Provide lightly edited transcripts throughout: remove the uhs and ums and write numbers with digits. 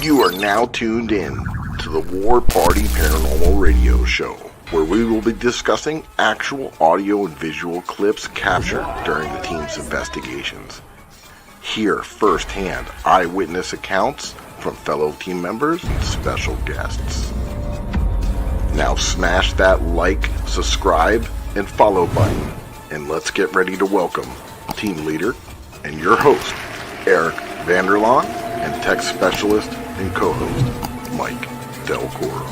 You are now tuned in to the War Party Paranormal Radio Show, where we will be discussing actual audio and visual clips captured during the team's investigations. Hear firsthand eyewitness accounts from fellow team members and special guests. Now smash that like, subscribe, and follow button, and let's get ready to welcome team leader and your host, Eric Vanderlaan, and tech specialist and co-host, Mike Del Coro.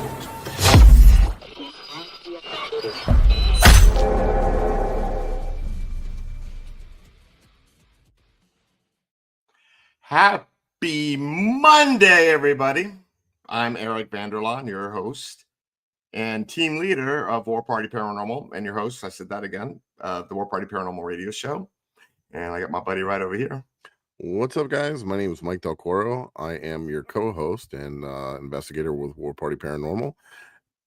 Happy Monday, everybody. I'm Eric Vanderlaan, your host and team leader of War Party Paranormal, and your host, I said that again, the War Party Paranormal Radio Show. And I got my buddy right over here. What's up, guys? My name is Mike Del Coro. I am your co-host and investigator with War Party Paranormal.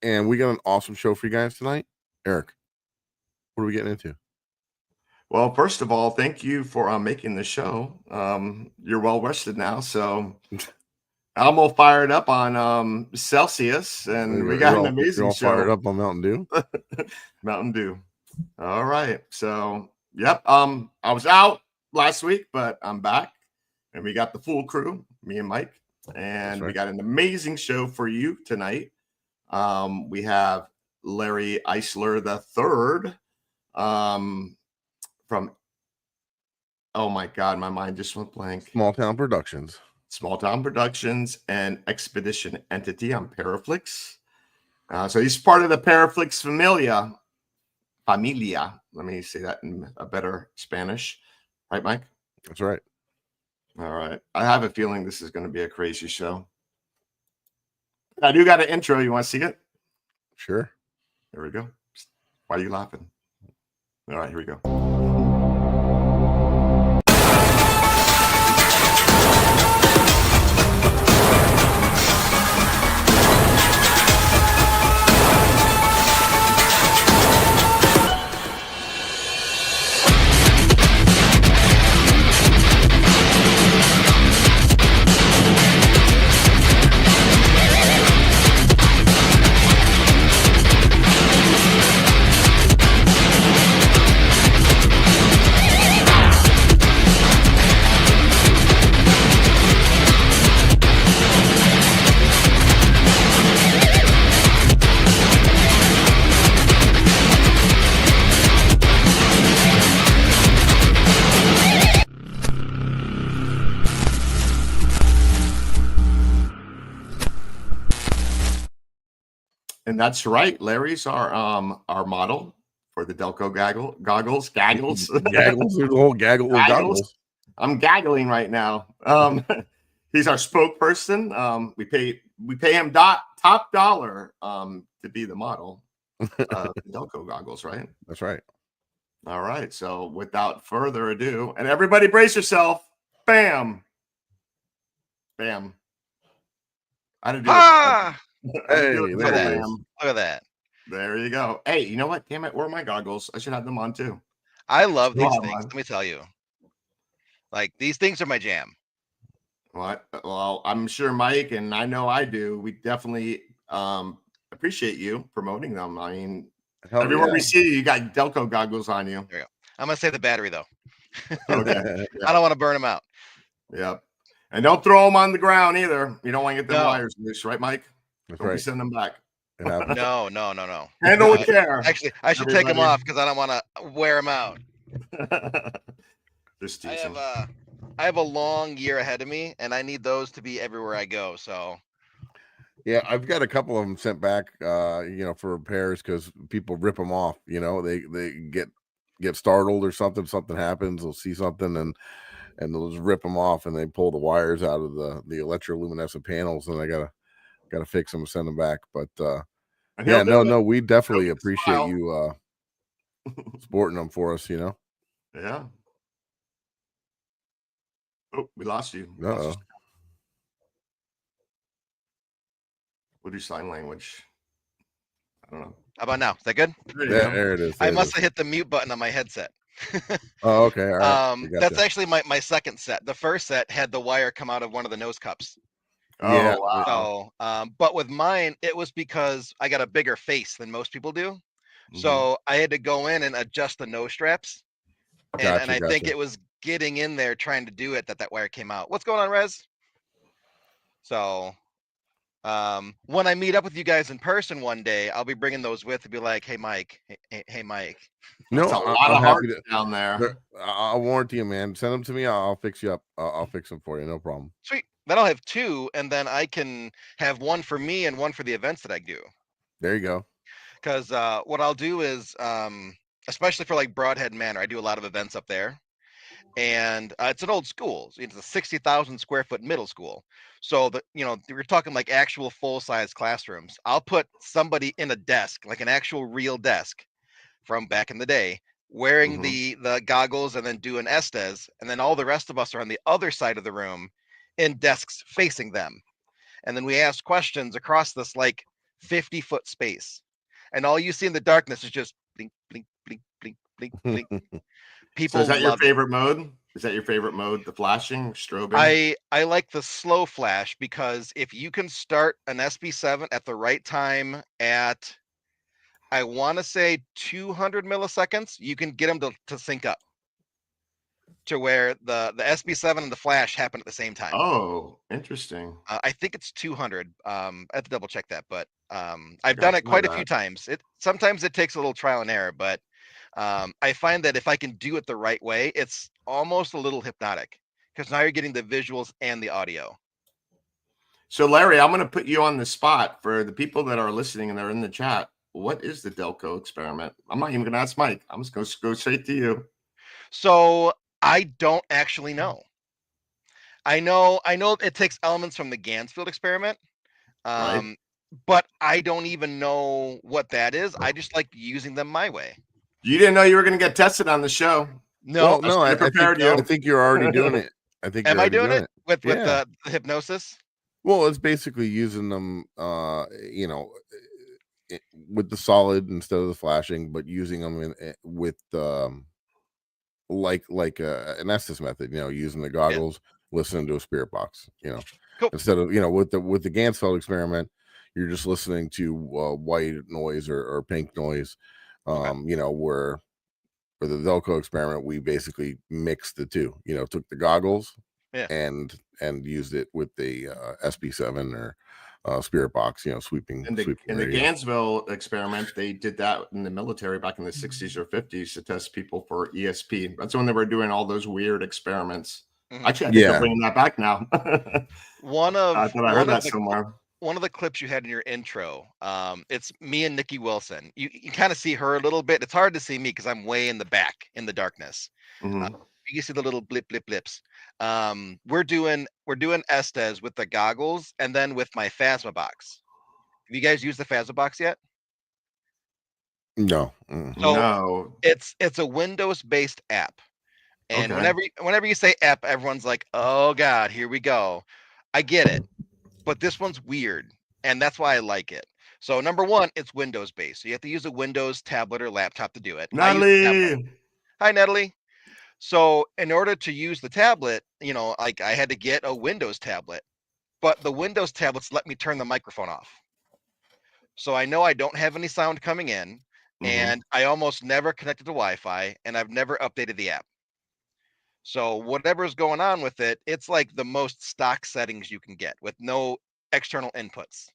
And we got an awesome show for you guys tonight. Eric, what are we getting into? Well, first of all, thank you for making the show. You're well rested now, so I'm all fired up on Celsius, and we got an amazing show. Fired up on Mountain Dew? Mountain Dew. All right. So, yep. I was out last week, but I'm back, and we got the full crew, me and Mike, and we got an amazing show for you tonight. We have Larry Eissler III from, oh my God, my mind just went blank. Small Town Productions and Expedition Entity on Paraflix. So he's part of the Paraflix Familia. Let me say that in a better Spanish. Right, Mike? That's right. All right. I have a feeling this is going to be a crazy show. I do got an intro. You want to see it? Sure. Here we go. Why are you laughing? All right, here we go. And that's right. Larry's our model for the Delco goggles. Gaggles, the whole goggles. I'm gaggling right now. He's our spokesperson. We pay him top dollar to be the model. Delco goggles, right? That's right. All right. So without further ado, and everybody brace yourself. Bam. Bam. I didn't do it. Hey, look at that. There you go. Hey, you know what? Damn it. Where are my goggles? I should have them on too. I love these things. Let me tell you. Like, these things are my jam. What? Well, I'm sure Mike, and I know I do. We definitely appreciate you promoting them. I mean, everywhere we see you got Delco goggles on you. There you go. I'm going to save the battery, though. Okay. I don't want to burn them out. Yep. And don't throw them on the ground either. You don't want to get the wires loose, right, Mike? That's Don't right. be sending them back. No. Handle with care. Actually, I should take them off because I don't want to wear them out. Just teasing. I have a long year ahead of me, and I need those to be everywhere I go. So, yeah, I've got a couple of them sent back, for repairs because people rip them off. You know, they get startled or something happens. They'll see something and they'll just rip them off, and they pull the wires out of the electroluminescent panels, and I gotta fix them and send them back. But we definitely appreciate you sporting them for us. Yeah. Oh, we lost you. Uh-oh. We'll do sign language. I don't know. How about now? Is that good? There it is. I must have hit the mute button on my headset. Oh, okay. All right. That's actually my second set. The first set had the wire come out of one of the nose cups. Yeah. Oh wow. So, but with mine, it was because I got a bigger face than most people do. Mhm. So I had to go in and adjust the nose straps. And Gotcha. I think Gotcha. it was getting in there trying to do it that wire came out. What's going on, Rez? So when I meet up with you guys in person one day, I'll be bringing those with and be like, hey Mike, hey Mike. That's No, a lot I'm of happy hearts to. down there. I'll warranty you, man. Send them to me. I'll fix you up. I'll fix them for you. No problem. Sweet. Then I'll have two, and then I can have one for me and one for the events that I do. There you go. Because what I'll do is, especially for like Broadhead Manor, I do a lot of events up there, and it's an old school. It's a 60,000 square foot middle school. So we're talking like actual full size classrooms. I'll put somebody in a desk, like an actual real desk from back in the day, wearing Mhm. the goggles and then doing Estes, and then all the rest of us are on the other side of the room in desks facing them. And then we ask questions across this like 50-foot space. And all you see in the darkness is just blink, blink, blink, blink, blink, blink. So is People that your love it. favorite mode? Is that your favorite mode? The flashing, strobing? I like the slow flash because if you can start an SB7 at the right time at, I want to say 200 milliseconds, you can get them to sync up to where the SB7 and the flash happen at the same time. Oh, interesting. I think it's 200. I have to double check that, but I've done Got it to know quite a few that. times. Sometimes it takes a little trial and error, but I find that if I can do it the right way, it's almost a little hypnotic because now you're getting the visuals and the audio. So Larry, I'm going to put you on the spot for the people that are listening and they're in the chat. What is the Delco experiment? I'm not even going to ask Mike. I'm just going to go straight to you. So I don't actually know. I know it takes elements from the Gansfield experiment, Right? but I don't even know what that is. I just like using them my way. You didn't know you were going to get tested on the show. No, Well, I no, should have prepared you. I think you're already doing it. I think am you're I already doing doing it it. with Yeah. the hypnosis? Well, it's basically using them, with the solid instead of the flashing, but using them with an Estes method. Using the goggles, listening to a spirit box. Cool. Instead of with the Gansfeld experiment, you're just listening to white noise or pink noise. Where for the Velcro experiment, we basically mixed the two. Took the goggles and used it with the SB7 or spirit box. Sweeping In the radio. Gansville experiment, they did that in the military back in the 60s or 50s to test people for ESP. That's when they were doing all those weird experiments. Mhm. Actually, I think they're bringing that back now. One I of thought I heard that somewhere. one of the clips you had in your intro, it's me and Nikki Wilson. You kind of see her a little bit. It's hard to see me because I'm way in the back in the darkness. Mhm. You can see the little blips. We're doing Estes with the goggles and then with my Phasma box. Have you guys used the Phasma box yet? No. So No. it's a Windows based app. And Okay. whenever you say app, everyone's like, "Oh God, here we go." I get it, but this one's weird, and that's why I like it. So number one, it's Windows based, so you have to use a Windows tablet or laptop to do it. I use a tablet. Natalie. Hi, Natalie. So in order to use the tablet, like I had to get a Windows tablet, but the Windows tablets let me turn the microphone off. So I know I don't have any sound coming in, and I almost never connected to Wi-Fi, and I've never updated the app. So whatever's going on with it, it's like the most stock settings you can get with no external inputs.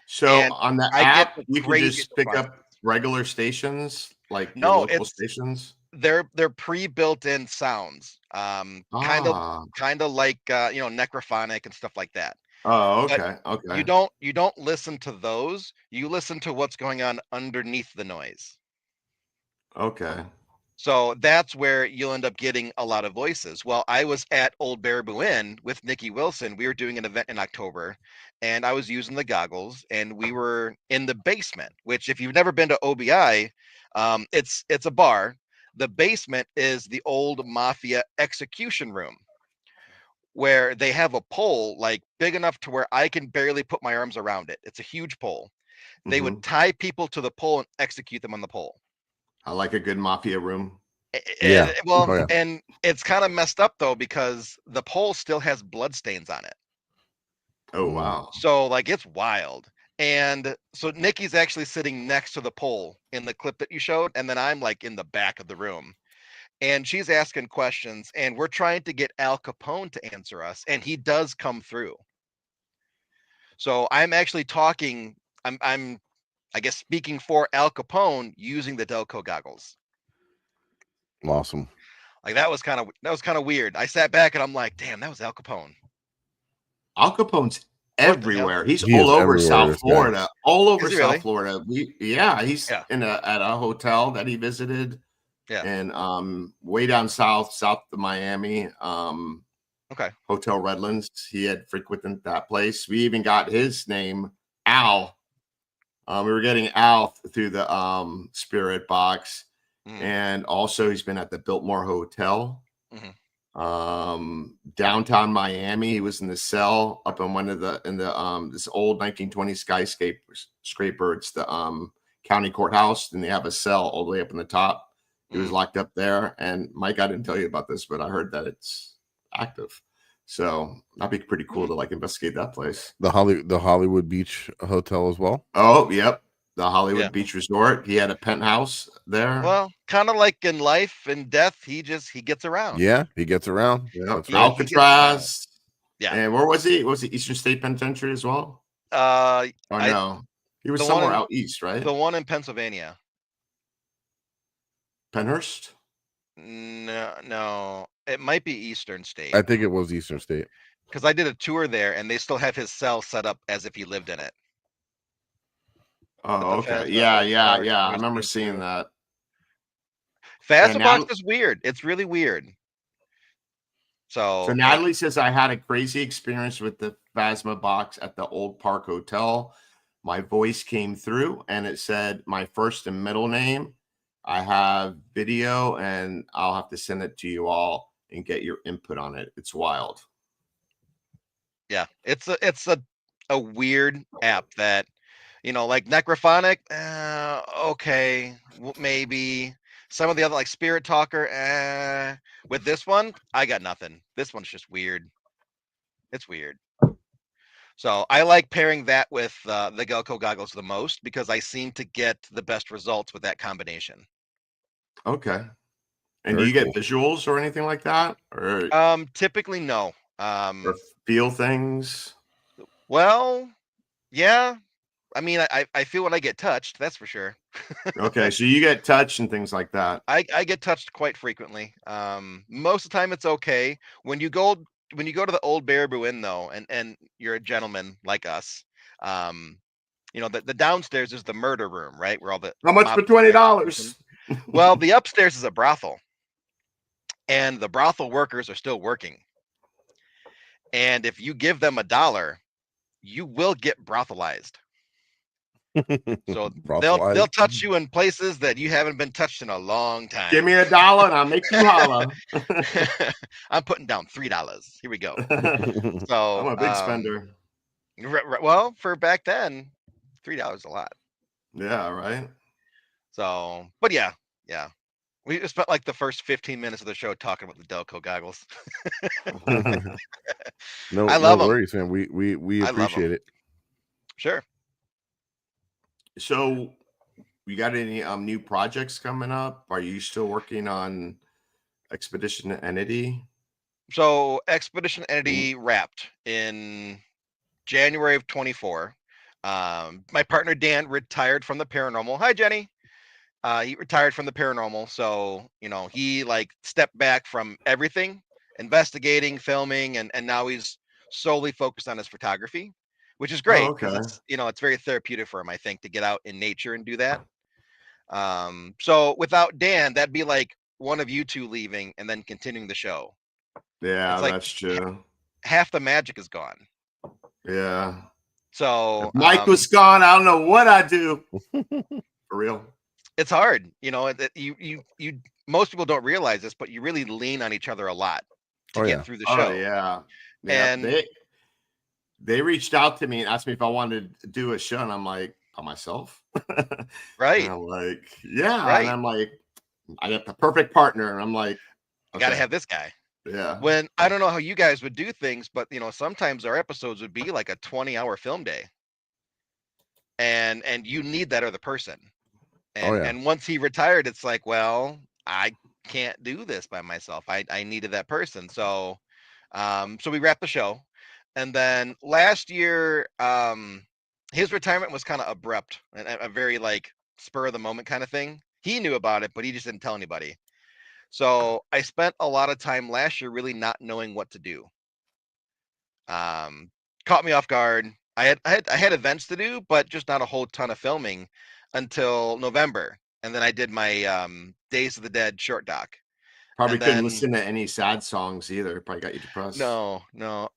So And on the I get app, the you can craziest just pick responses. up regular stations, like your No, local stations. they're pre-built in sounds. Kind of Ah. like necrophonic and stuff like that. Oh, But okay. you Okay. don't listen to those. You listen to what's going on underneath the noise. Okay. So that's where you'll end up getting a lot of voices. Well, I was at Old Baraboo Inn with Nikki Wilson. We were doing an event in October, and I was using the goggles, and we were in the basement. Which, if you've never been to OBI, it's a bar. The basement is the old mafia execution room, where they have a pole like big enough to where I can barely put my arms around it. It's a huge pole. They would Mhm. tie people to the pole and execute them on the pole. I like a good mafia room. Yeah. Well, Oh, yeah. and it's kind of messed up though because the pole still has blood stains on it. Oh, wow. So like it's wild. And so Nikki's actually sitting next to the pole in the clip that you showed, and then I'm like in the back of the room. And she's asking questions, and we're trying to get Al Capone to answer us, and he does come through. So I'm actually talking, I'm I guess speaking for Al Capone using the Delco goggles. Awesome. Like that was kind of weird. I sat back and I'm like, damn, that was Al Capone. Al Capone's What the hell? everywhere. He's He all is over everywhere, South this guy. Florida. All over Is he South really? Florida. He's Yeah. at a hotel that he visited. Yeah. And way down south of Miami. Okay. Hotel Redlands. He had frequented that place. We even got his name, Al. We were getting Al through the spirit box. And also he's been at the Biltmore Hotel. Downtown Miami. He was in the cell up in this old 1920 skyscraper. It's the county courthouse, and they have a cell all the way up in the top. He was locked up there. And Mike, I didn't tell you about this, but I heard that it's active. So that'd be pretty cool to like investigate that place. The Hollywood Beach Hotel as well. Oh, yep. The Hollywood Beach Resort. He had a penthouse there. Well, kind of like in life and death, he gets around. Yeah, he gets around. Yep. That's right. Alcatraz. Yeah. And where was he? Was he Eastern State Penitentiary as well? No? He was somewhere out east, right? The one in Pennsylvania. Penhurst? No. It might be Eastern State. I think it was Eastern State. Because I did a tour there, and they still have his cell set up as if he lived in it. Oh, okay. Yeah. I remember seeing that. Phasmabox is weird. It's really weird. So Natalie says, I had a crazy experience with the Phasma box at the Old Park Hotel. My voice came through and it said my first and middle name. I have video and I'll have to send it to you all and get your input on it. It's wild. Yeah, it's a weird app that, like Necrophonic, okay, maybe. Some of the other, like Spirit Talker, with this one, I got nothing. This one's just weird. It's weird. So I like pairing that with the Delco goggles the most because I seem to get the best results with that combination. Okay. And do you get visuals or anything like that? Or typically no. Or feel things? Well, yeah. I mean, I feel when I get touched, that's for sure. Okay, so you get touched and things like that. I get touched quite frequently. Most of the time it's okay. When you go to the Old Baraboo Inn though, and you're a gentleman like us, the downstairs is the murder room, right? Where all the how much for $20? Well, the upstairs is a brothel, and the brothel workers are still working. And if you give them $1, you will get brothelized. So they'll touch you in places that you haven't been touched in a long time. Give me $1 and I'll make you holla. I'm putting down $3. Here we go. So I'm a big spender. Well, for back then, $3 is a lot. Yeah, right. So, but yeah. We spent like the first 15 minutes of the show talking about the Delco goggles. No worries, man. We appreciate it. Sure. So, you got any new projects coming up? Are you still working on Expedition Entity? So, Expedition Entity wrapped in January of 24. My partner Dan retired from the paranormal. Hi, Jenny. He retired from the paranormal, so he like stepped back from everything, investigating, filming, and now he's solely focused on his photography, which is great because it's very therapeutic for him, I think, to get out in nature and do that. So without Dan, that'd be like one of you two leaving and then continuing the show. Yeah, like that's true. Half the magic is gone. Yeah. So if Mike was gone, I don't know what I'd do. For real. It's hard, you most people don't realize this, but you really lean on each other a lot to get through the show. Oh yeah. And they reached out to me and asked me if I wanted to do a show, and I'm like, by myself. Right. And I'm like, yeah. Right. And I'm like, I got the perfect partner, and I'm like, okay. Gotta have this guy. Yeah. When I don't know how you guys would do things, but sometimes our episodes would be like a 20-hour film day. And you need that other person. Oh, yeah. And once he retired, it's like, well, I can't do this by myself. I needed that person. So we wrapped the show. And then last year, his retirement was kind of abrupt and a very like spur of the moment kind of thing. He knew about it, but he just didn't tell anybody. So I spent a lot of time last year really not knowing what to do. Caught me off guard. I had events to do, but just not a whole ton of filming until November. And then I did my Days of the Dead short doc. Probably And couldn't then listen to any sad songs either. Probably got you depressed. no.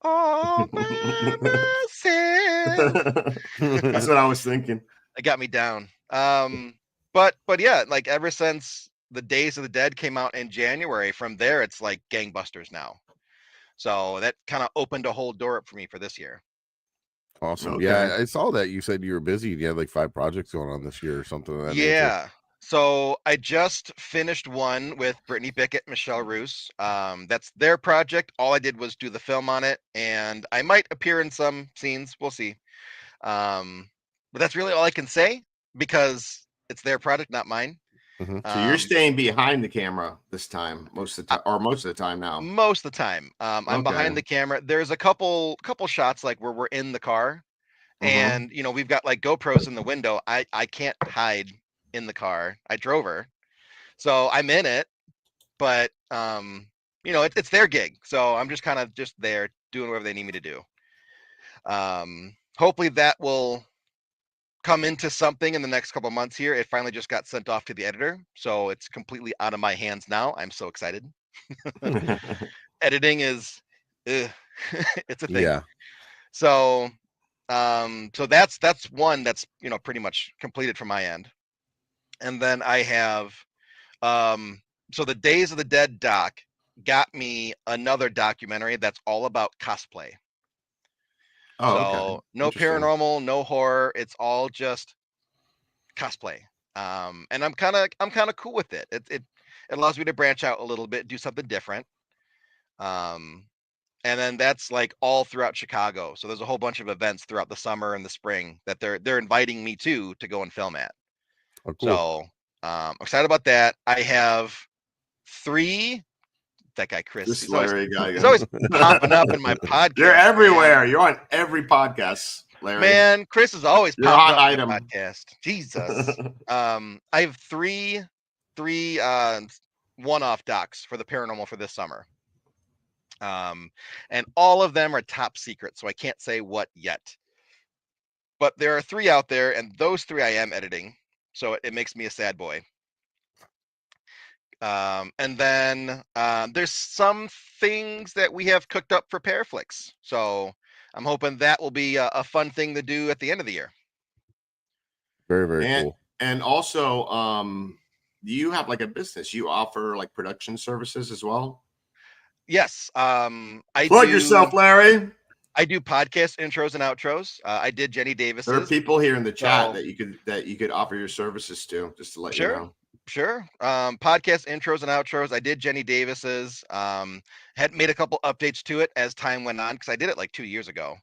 All by myself. That's what I was thinking. It got me down. But yeah, like ever since the Days of the Dead came out in January, from there it's like gangbusters now. So that kind of opened a whole door up for me for this year. Awesome. Okay. Yeah, I saw that you said you were busy. You had like 5 projects going on this year or something of that nature. Yeah. So I just finished one with Brittany Bickett, Michelle Roos. That's their project. All I did was do the film on it, and I might appear in some scenes. We'll see. But that's really all I can say because it's their project, not mine. So you're staying behind the camera this time, most of the time, or most of the time now. Most of the time, I'm behind the camera. There's a couple shots like where we're in the car, and we've got like GoPros in the window. I can't hide in the car. I drove her, so I'm in it, but it's their gig, so I'm just kind of just there doing whatever they need me to do. Hopefully that will come into something in the next couple of months here. It finally just got sent off to the editor, so it's completely out of my hands now. I'm so excited. Editing is it's a thing. Yeah. So that's one that's pretty much completed from my end. And then I have so the Days of the Dead doc got me another documentary that's all about cosplay. Oh, so okay. No paranormal, no horror. It's all just cosplay. And I'm kind of cool with it. It allows me to branch out a little bit, do something different. And then that's like all throughout Chicago. So there's a whole bunch of events throughout the summer and the spring that they're inviting me to go and film at. Oh, cool. So I'm excited about that. I have 3. That guy Chris. This He's Larry guy. He's always popping up in my podcast. You're everywhere. Man. You're on every podcast, Larry. Man, Chris is always You're popping a hot up item. in my podcast. Jesus. I have three one-off docs for the paranormal for this summer. And all of them are top secret, so I can't say what yet. But there are 3 out there, and those 3 I am editing, so it makes me a sad boy. And then there's some things that we have cooked up for Paraflix, so I'm hoping that will be a fun thing to do at the end of the year. Very, very cool. And also, you have like a business. You offer like production services as well. Yes. Plug yourself, Larry. I do podcast intros and outros. I did Jenny Davis's. There are people here in the chat that you could offer your services to, just to let you know. Sure. Podcast intros and outros. I did Jenny Davis's. Had made a couple updates to it as time went on because I did it like 2 years ago.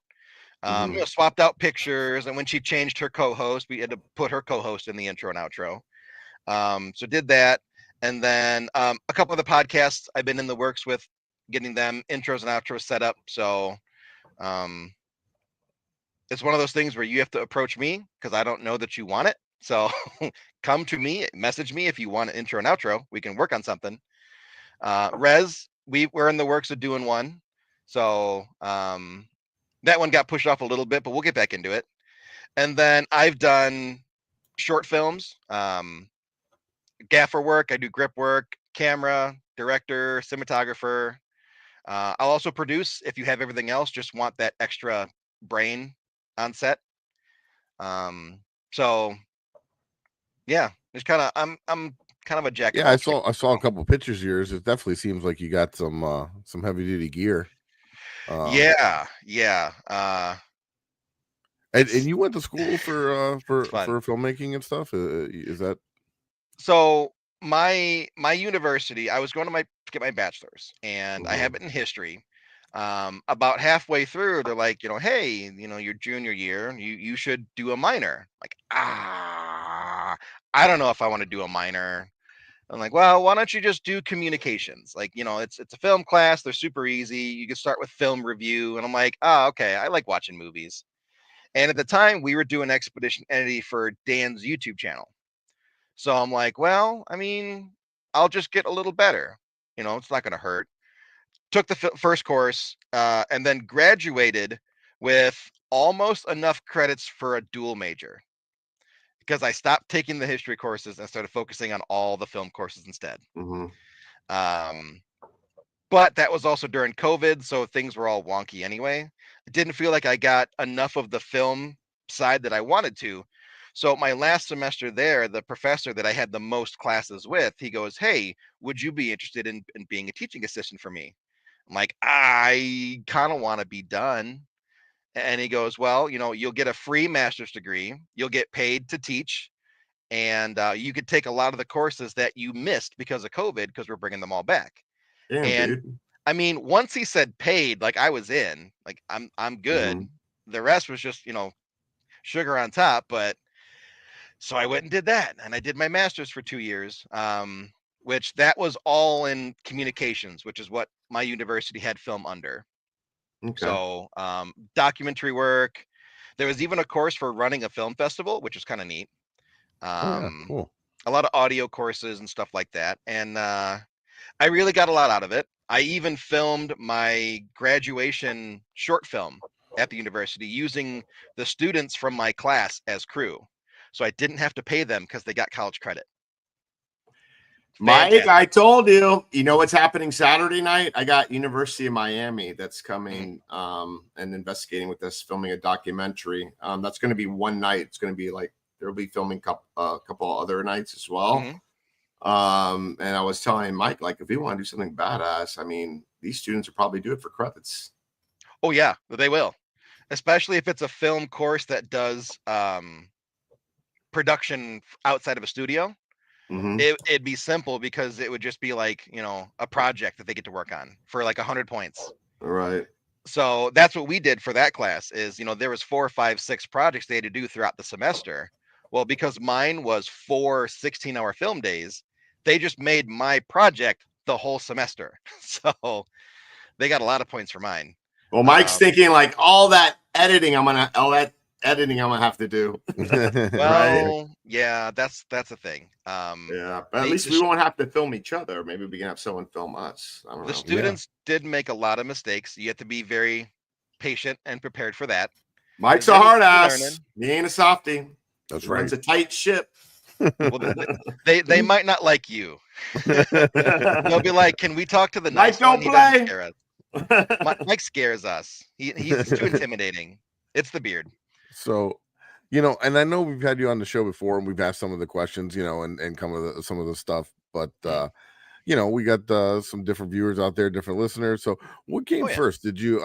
Swapped out pictures, and when she changed her co-host, we had to put her co-host in the intro and outro. So did that, and then a couple of the podcasts I've been in the works with getting them intros and outros set up. So it's one of those things where you have to approach me because I don't know that you want it. So come to me, message me if you want an intro and outro. We can work on something. Rez, we're in the works of doing one. So that one got pushed off a little bit, but we'll get back into it. And then I've done short films, gaffer work. I do grip work, camera, director, cinematographer. I'll also produce if you have everything else, just want that extra brain on set. So yeah, it's kind of I'm kind of a jack. Yeah, I saw a couple pictures of yours. It definitely seems like you got some heavy duty gear. Yeah. And you went to school for filmmaking and stuff. Is that so? my university, I was going to get my bachelor's, and I have it in history. About halfway through, they're like, hey, your junior year, you should do a minor. Like, I don't know if I want to do a minor. I'm like, well, why don't you just do communications? Like, it's a film class. They're super easy. You can start with film review. And I'm like, oh, okay. I like watching movies. And at the time, we were doing Expedition Entity for Dan's YouTube channel. So I'm like, well, I mean, I'll just get a little better. It's not going to hurt. Took the first course, and then graduated with almost enough credits for a dual major, because I stopped taking the history courses and started focusing on all the film courses instead. But that was also during COVID, so things were all wonky anyway. It didn't feel like I got enough of the film side that I wanted to. So my last semester there, the professor that I had the most classes with, he goes, hey, would you be interested in being a teaching assistant for me? I'm like, I kind of want to be done. And he goes, well, you'll get a free master's degree. You'll get paid to teach. And you could take a lot of the courses that you missed because of COVID, because we're bringing them all back. Damn, And dude. I mean, once he said paid, like I was in, like I'm good. The rest was just, sugar on top. But so I went and did that, and I did my master's for 2 years, which that was all in communications, which is what my university had film under. Okay. So documentary work. There was even a course for running a film festival, which is kind of neat. Cool. A lot of audio courses and stuff like that. And I really got a lot out of it. I even filmed my graduation short film at the university using the students from my class as crew. So I didn't have to pay them because they got college credit. Mike, I told you, what's happening Saturday night? I got University of Miami that's coming and investigating with us, filming a documentary. That's going to be one night. It's going to be like, they'll be filming a couple other nights as well. And I was telling Mike, like, if we want to do something badass, I mean, these students will probably do it for credits. Oh yeah, they will. Especially if it's a film course that does production outside of a studio. It'd be simple, because it would just be like, a project that they get to work on for like 100 points. Right. So that's what we did for that class is, there was 4, 5, 6 projects they had to do throughout the semester. Well, because mine was 4 16-hour film days, they just made my project the whole semester. So they got a lot of points for mine. Well, Mike's thinking like all that editing I'm gonna have to do. Well, right? Yeah, that's a thing. Yeah, but at least we won't have to film each other. Maybe we can have someone film us. I don't know. The students did make a lot of mistakes. You have to be very patient and prepared for that. Mike's a hard ass. He ain't a softie. That's right. It's a tight ship. Well, they might not like you. They'll be like, "Can we talk to the nice Mike? Don't play." Scare us. Mike scares us. He's too intimidating. It's the beard. So, and I know we've had you on the show before, and we've asked some of the questions, and some of the stuff, but we got some different viewers out there, different listeners. So, what came first? Did you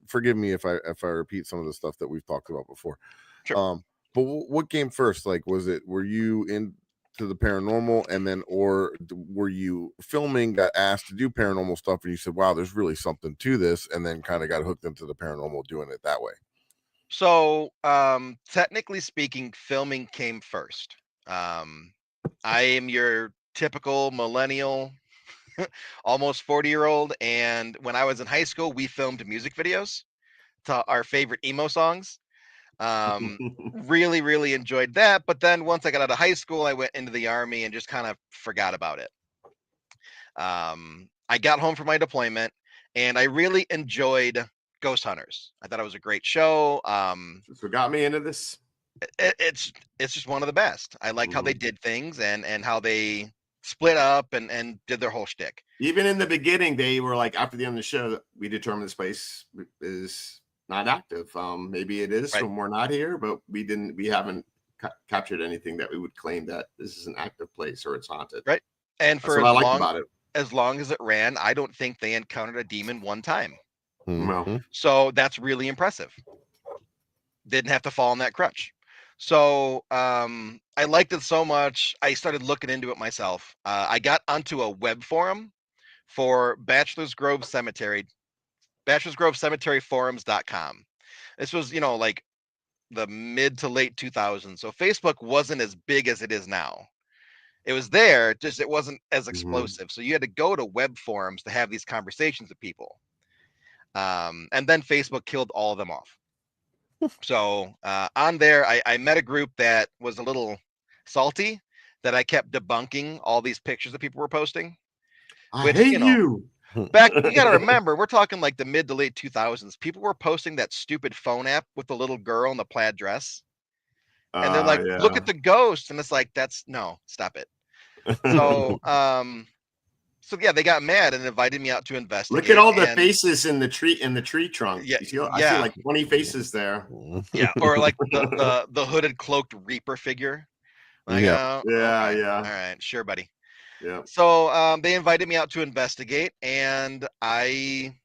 forgive me if I repeat some of the stuff that we've talked about before. Sure. But what came first? Like, were you into the paranormal, and then, or were you filming, got asked to do paranormal stuff, and you said, wow, there's really something to this, and then kind of got hooked into the paranormal doing it that way? So, technically speaking, filming came first. I am your typical millennial, almost 40-year-old. And when I was in high school, we filmed music videos to our favorite emo songs. Really, really enjoyed that. But then once I got out of high school, I went into the Army and just kind of forgot about it. I got home from my deployment, and I really enjoyed Ghost Hunters. I thought it was a great show. So got me into this. It's just one of the best. I liked how they did things and how they split up and did their whole shtick. Even in the beginning, they were like, after the end of the show, we determined this place is not active. Maybe it is when we're not here, but we haven't captured anything that we would claim that this is an active place or it's haunted. Right. And that's what I like about it. As long as it ran, I don't think they encountered a demon one time. No. So that's really impressive. Didn't have to fall on that crutch. So I liked it so much, I started looking into it myself. I got onto a web forum for Bachelor's Grove Cemetery, bachelorsgrovecemeteryforums.com. This was, like the mid to late 2000s. So Facebook wasn't as big as it is now. It was there, just it wasn't as explosive. So you had to go to web forums to have these conversations with people. And then Facebook killed all of them off. So on there, I met a group that was a little salty that I kept debunking all these pictures that people were posting. I Which, hate you. back, you got to remember, we're talking like the mid to late 2000s. People were posting that stupid phone app with the little girl in the plaid dress. And they're like, look at the ghost. And it's like, no, stop it. So, so yeah, they got mad and invited me out to investigate. Look at all the faces in the tree trunk. Yeah, you see, I see like 20 faces there. Yeah, or like the hooded cloaked Reaper figure. Like, yeah. Okay. All right, sure, buddy. Yeah. So they invited me out to investigate, and I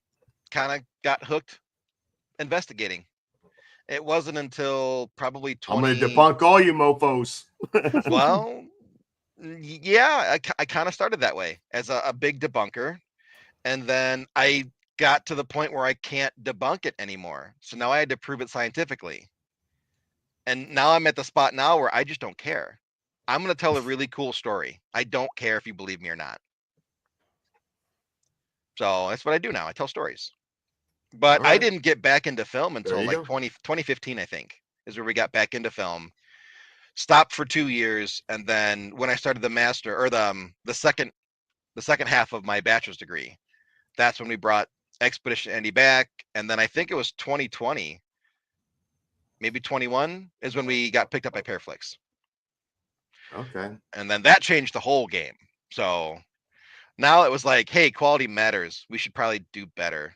kind of got hooked investigating. It wasn't until probably 20. I'm going to debunk all you mofos. Well, yeah, I kind of started that way as a big debunker. And then I got to the point where I can't debunk it anymore. So now I had to prove it scientifically. And now I'm at the spot now where I just don't care. I'm going to tell a really cool story. I don't care if you believe me or not. So that's what I do now. I tell stories. But I didn't get back into film until like 2015, I think, is where we got back into film. Stopped for 2 years, and then when I started the master or the second half of my bachelor's degree, that's when we brought Expedition Andy back. And then I think it was 2020, maybe 21, is when we got picked up by Paraflix. Okay. And then that changed the whole game. So now it was like, hey, quality matters. We should probably do better.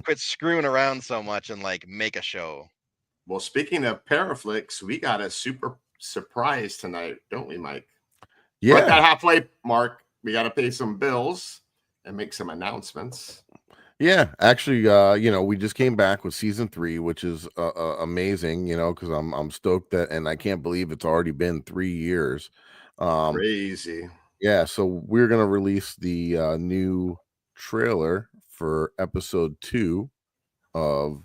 Quit screwing around so much and like make a show. Well, speaking of Paraflix, we got a super surprise tonight, don't we, Mike? Yeah. We're at that halfway mark. We got to pay some bills and make some announcements. Yeah, actually, we just came back with season 3, which is amazing, because I'm stoked that, and I can't believe it's already been 3 years. Crazy. Yeah, so we're gonna release the new trailer for episode 2 of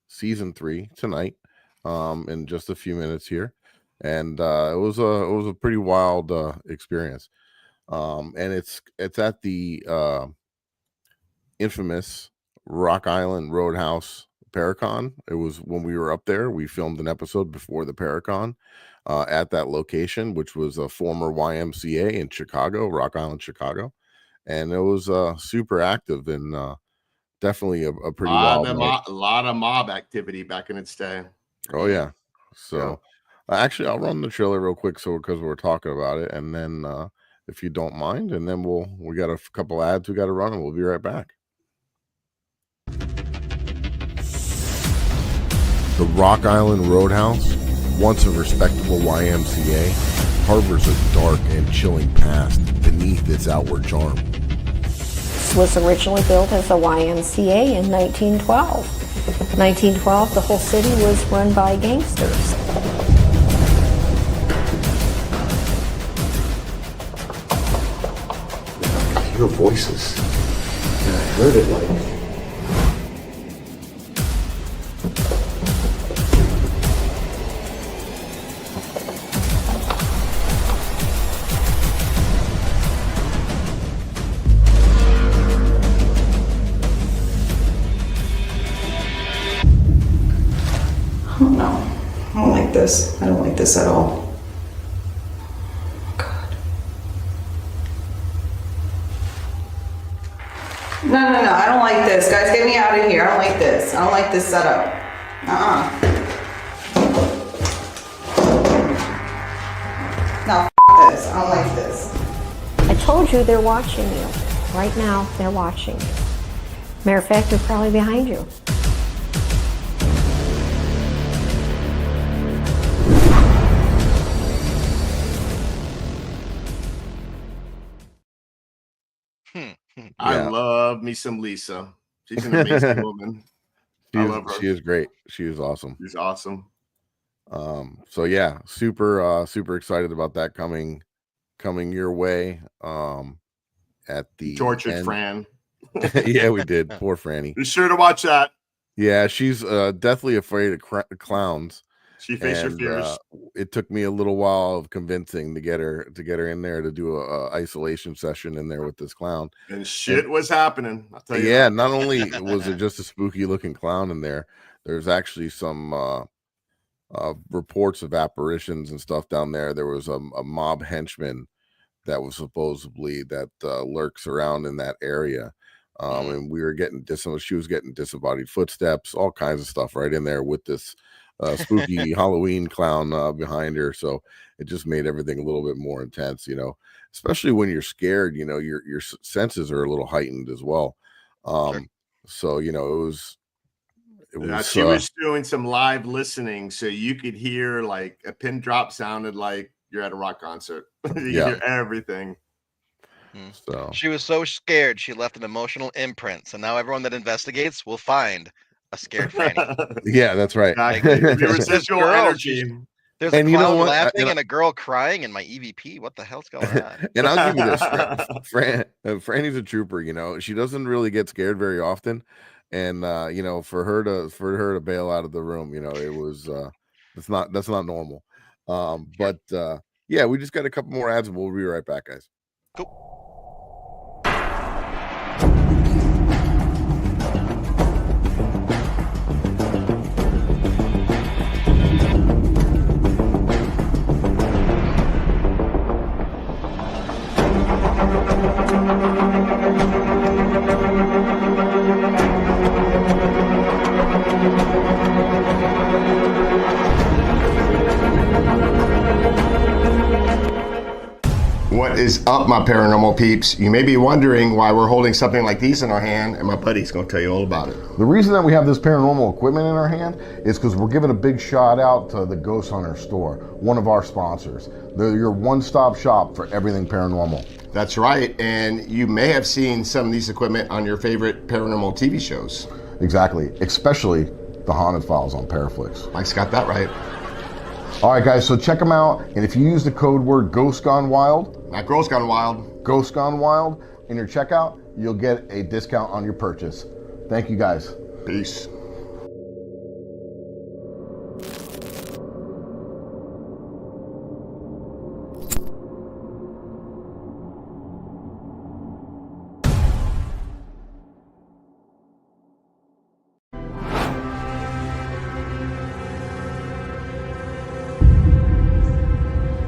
season 3 tonight, in just a few minutes here, and it was a pretty wild experience, and it's at the infamous Rock Island Roadhouse Paracon. It was when we were up there. We filmed an episode before the Paracon at that location, which was a former YMCA in Chicago, Rock Island, Chicago. And it was super active and definitely a pretty wild night. A lot of mob activity back in its day. Oh, yeah. So actually, I'll run the trailer real quick because we're talking about it. And then if you don't mind, and then we got a couple ads we got to run, and we'll be right back. The Rock Island Roadhouse, once a respectable YMCA, harbors a dark and chilling past beneath its outward charm. This was originally built as a YMCA in 1912. 1912, the whole city was run by gangsters. I hear voices, and I heard it like... I don't like this at all. God. No, I don't like this. Guys, get me out of here. I don't like this. I don't like this setup. No, this. I don't like this. I told you they're watching you. Right now, they're watching. Matter of fact, they're probably behind you. I love me some Lisa. She's an amazing woman. I love her. She is great. She is awesome. She's awesome. So yeah, super excited about that coming your way. At the Tortured end. Fran. Yeah, we did. Poor Franny. Be sure to watch that. Yeah, she's deathly afraid of clowns. She faced her And fears. it took me a little while of convincing to get her in there to do a isolation session in there with this clown. And shit was happening. I'll tell you. Yeah, that. not only was it just a spooky looking clown in there, there's actually some reports of apparitions and stuff down there. There was a mob henchman that was supposedly that lurks around in that area. And we were getting she was getting disembodied footsteps, all kinds of stuff right in there with this spooky Halloween clown behind her. So it just made everything a little bit more intense, especially when you're scared, your senses are a little heightened as well. Sure. So, it was, she was doing some live listening, so you could hear like a pin drop sounded like you're at a rock concert. You hear everything. So she was so scared she left an emotional imprint. So now everyone that investigates will find a scared Franny. Yeah, that's right. The residual energy. There's a clown laughing and a girl crying in my EVP. What the hell's going on? And I'll give you this, Franny's a trooper. She doesn't really get scared very often, and for her to bail out of the room, it was that's not normal. But yeah, we just got a couple more ads, and we'll be right back, guys. Cool. What is up, my paranormal peeps? You may be wondering why we're holding something like these in our hand, and my buddy's going to tell you all about it. The reason that we have this paranormal equipment in our hand is because we're giving a big shout out to the Ghost Hunter store, one of our sponsors. They're your one-stop shop for everything paranormal. That's right, and you may have seen some of these equipment on your favorite paranormal TV shows. Exactly, especially the Haunted Files on Paraflix. Mike's got that right. All right, guys, so check them out, and if you use the code word Ghost Gone Wild, not Girls Gone Wild, Ghost Gone Wild, in your checkout, you'll get a discount on your purchase. Thank you, guys. Peace.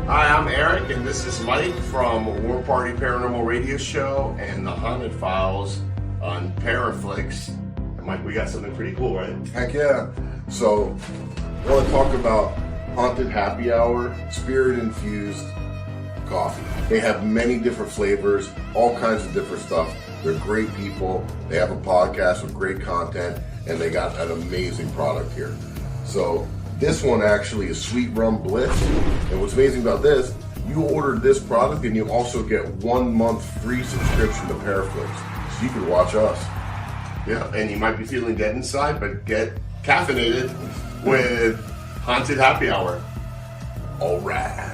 Hi, I'm Eric, and this is Mike from War Party Paranormal Radio Show and the Haunted Files on Paraflix. And Mike, we got something pretty cool, right? Heck yeah. So, I want to talk about Haunted Happy Hour, spirit-infused coffee. They have many different flavors, all kinds of different stuff. They're great people. They have a podcast with great content, and they got an amazing product here. So, this one actually is Sweet Rum Bliss. And what's amazing about this, you order this product and you also get 1 month free subscription to Paraflix. So you can watch us. Yeah, and you might be feeling dead inside, but get caffeinated with Haunted Happy Hour. All right.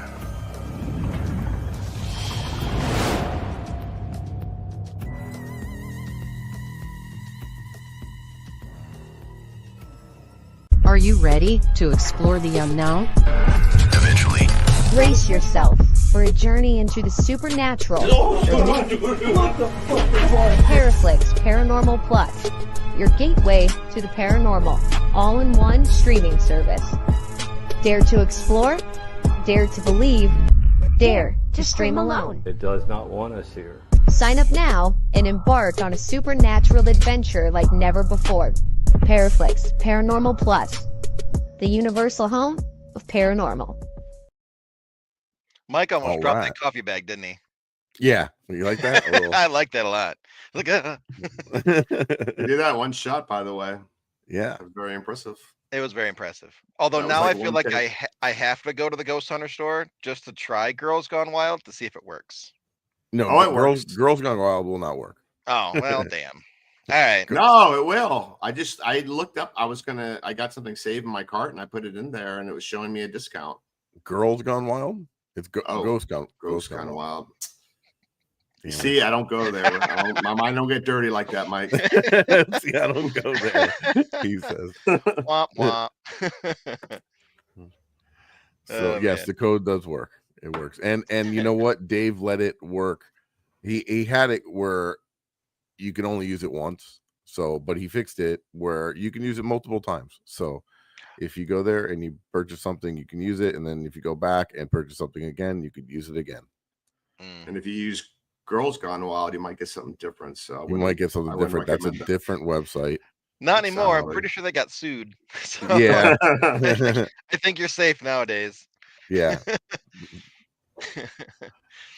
Are you ready to explore the unknown? Eventually. Brace yourself for a journey into the supernatural. Paraflix Paranormal Plus, your gateway to the paranormal, all-in-one streaming service. Dare to explore, dare to believe, dare to stream alone. It does not want us here. Sign up now and embark on a supernatural adventure like never before. Paraflix Paranormal Plus, the universal home of paranormal. Mike almost dropped that coffee bag, didn't he? Yeah, you like that? I like that a lot. Look at You did that one shot, by the way. Yeah, very impressive. It was very impressive. Although now I feel like I have to go to the Ghost Hunter store just to try Girls Gone Wild to see if it works. No, Girls Gone Wild will not work. Oh well, damn. All right. No, it will. I looked up. I got something saved in my cart and I put it in there and it was showing me a discount. Girls Gone Wild. It's Ghost Gone Wild. Wild. You see, I don't go there. My mind don't get dirty like that, Mike. See, I don't go there. He says. Womp womp. So yes, the code does work. It works. And you know what? Dave let it work. He had it where you can only use it once. So, but he fixed it where you can use it multiple times. So if you go there and you purchase something, you can use it. And then if you go back and purchase something again, you could use it again. And if you use Girls Gone Wild, you might get something different. So you might get something different. That's a different website. Not anymore. I'm pretty sure they got sued. So yeah. I think you're safe nowadays. Yeah.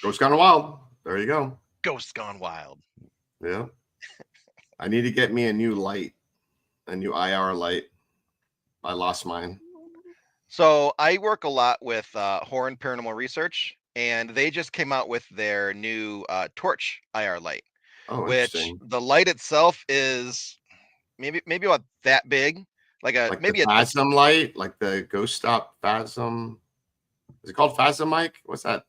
Ghost Gone Wild. There you go. Ghost Gone Wild. Yeah. I need to get me a new light, a new IR light. I lost mine. So I work a lot with Horn Paranormal Research, and they just came out with their new torch IR light, which the light itself is maybe about that big, like maybe a Phasm light, like the Ghost Stop Phasm. Is it called Phasm, Mike? What's that?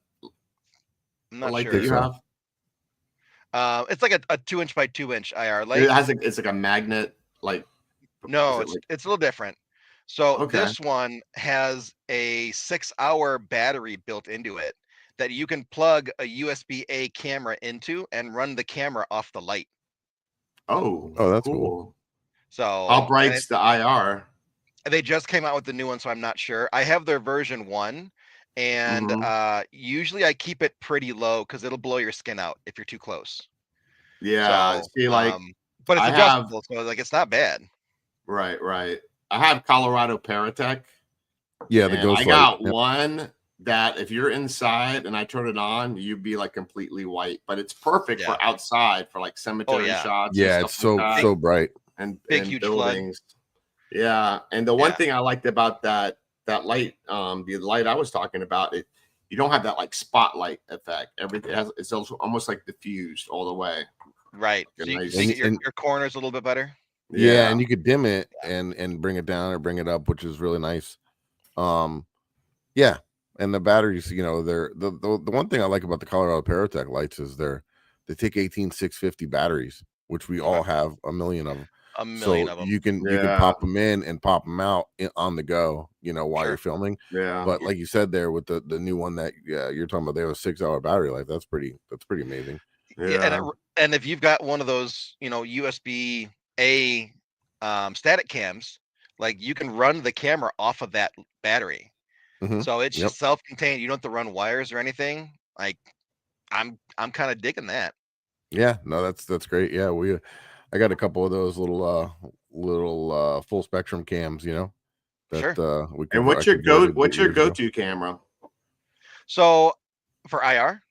I'm not light sure. that you have? It's like a 2-inch by 2-inch IR light. It's like a magnet, like. No, it's a little different. So this one has a 6-hour battery built into it that you can plug a USB-A camera into and run the camera off the light. Oh, that's cool. So how bright's the IR? They just came out with the new one, so I'm not sure. I have their version 1, and usually I keep it pretty low because it'll blow your skin out if you're too close. Yeah, so, see, like, but it's adjustable, so like it's not bad. Right. I have Colorado Paratech. Yeah, the Ghost I got one that if you're inside and I turn it on, you'd be like completely white. But it's perfect for outside for like cemetery shots. Yeah, it's so bright and big huge buildings. Flood. Yeah, and the one thing I liked about that light, the light I was talking about, you don't have that like spotlight effect. Everything it's also almost like diffused all the way. Right. So you can get your corners a little bit better. Yeah, and you could dim it and bring it down or bring it up, which is really nice. Yeah, and the batteries, they're the one thing I like about the Colorado Paratech lights is they take 18650 batteries, which we all have a million of them. You can pop them in and pop them out on the go, while you're filming. Yeah. But like you said there with the new one that you're talking about, they have a 6-hour battery life. That's pretty amazing. Yeah. And if you've got one of those, USB-A static cams, like you can run the camera off of that battery. So it's just self-contained. You don't have to run wires or anything. Like I'm kind of digging that. Yeah, no, that's great. Yeah, I got a couple of those little full spectrum cams, that we can. And what's your go-to camera? So for IR?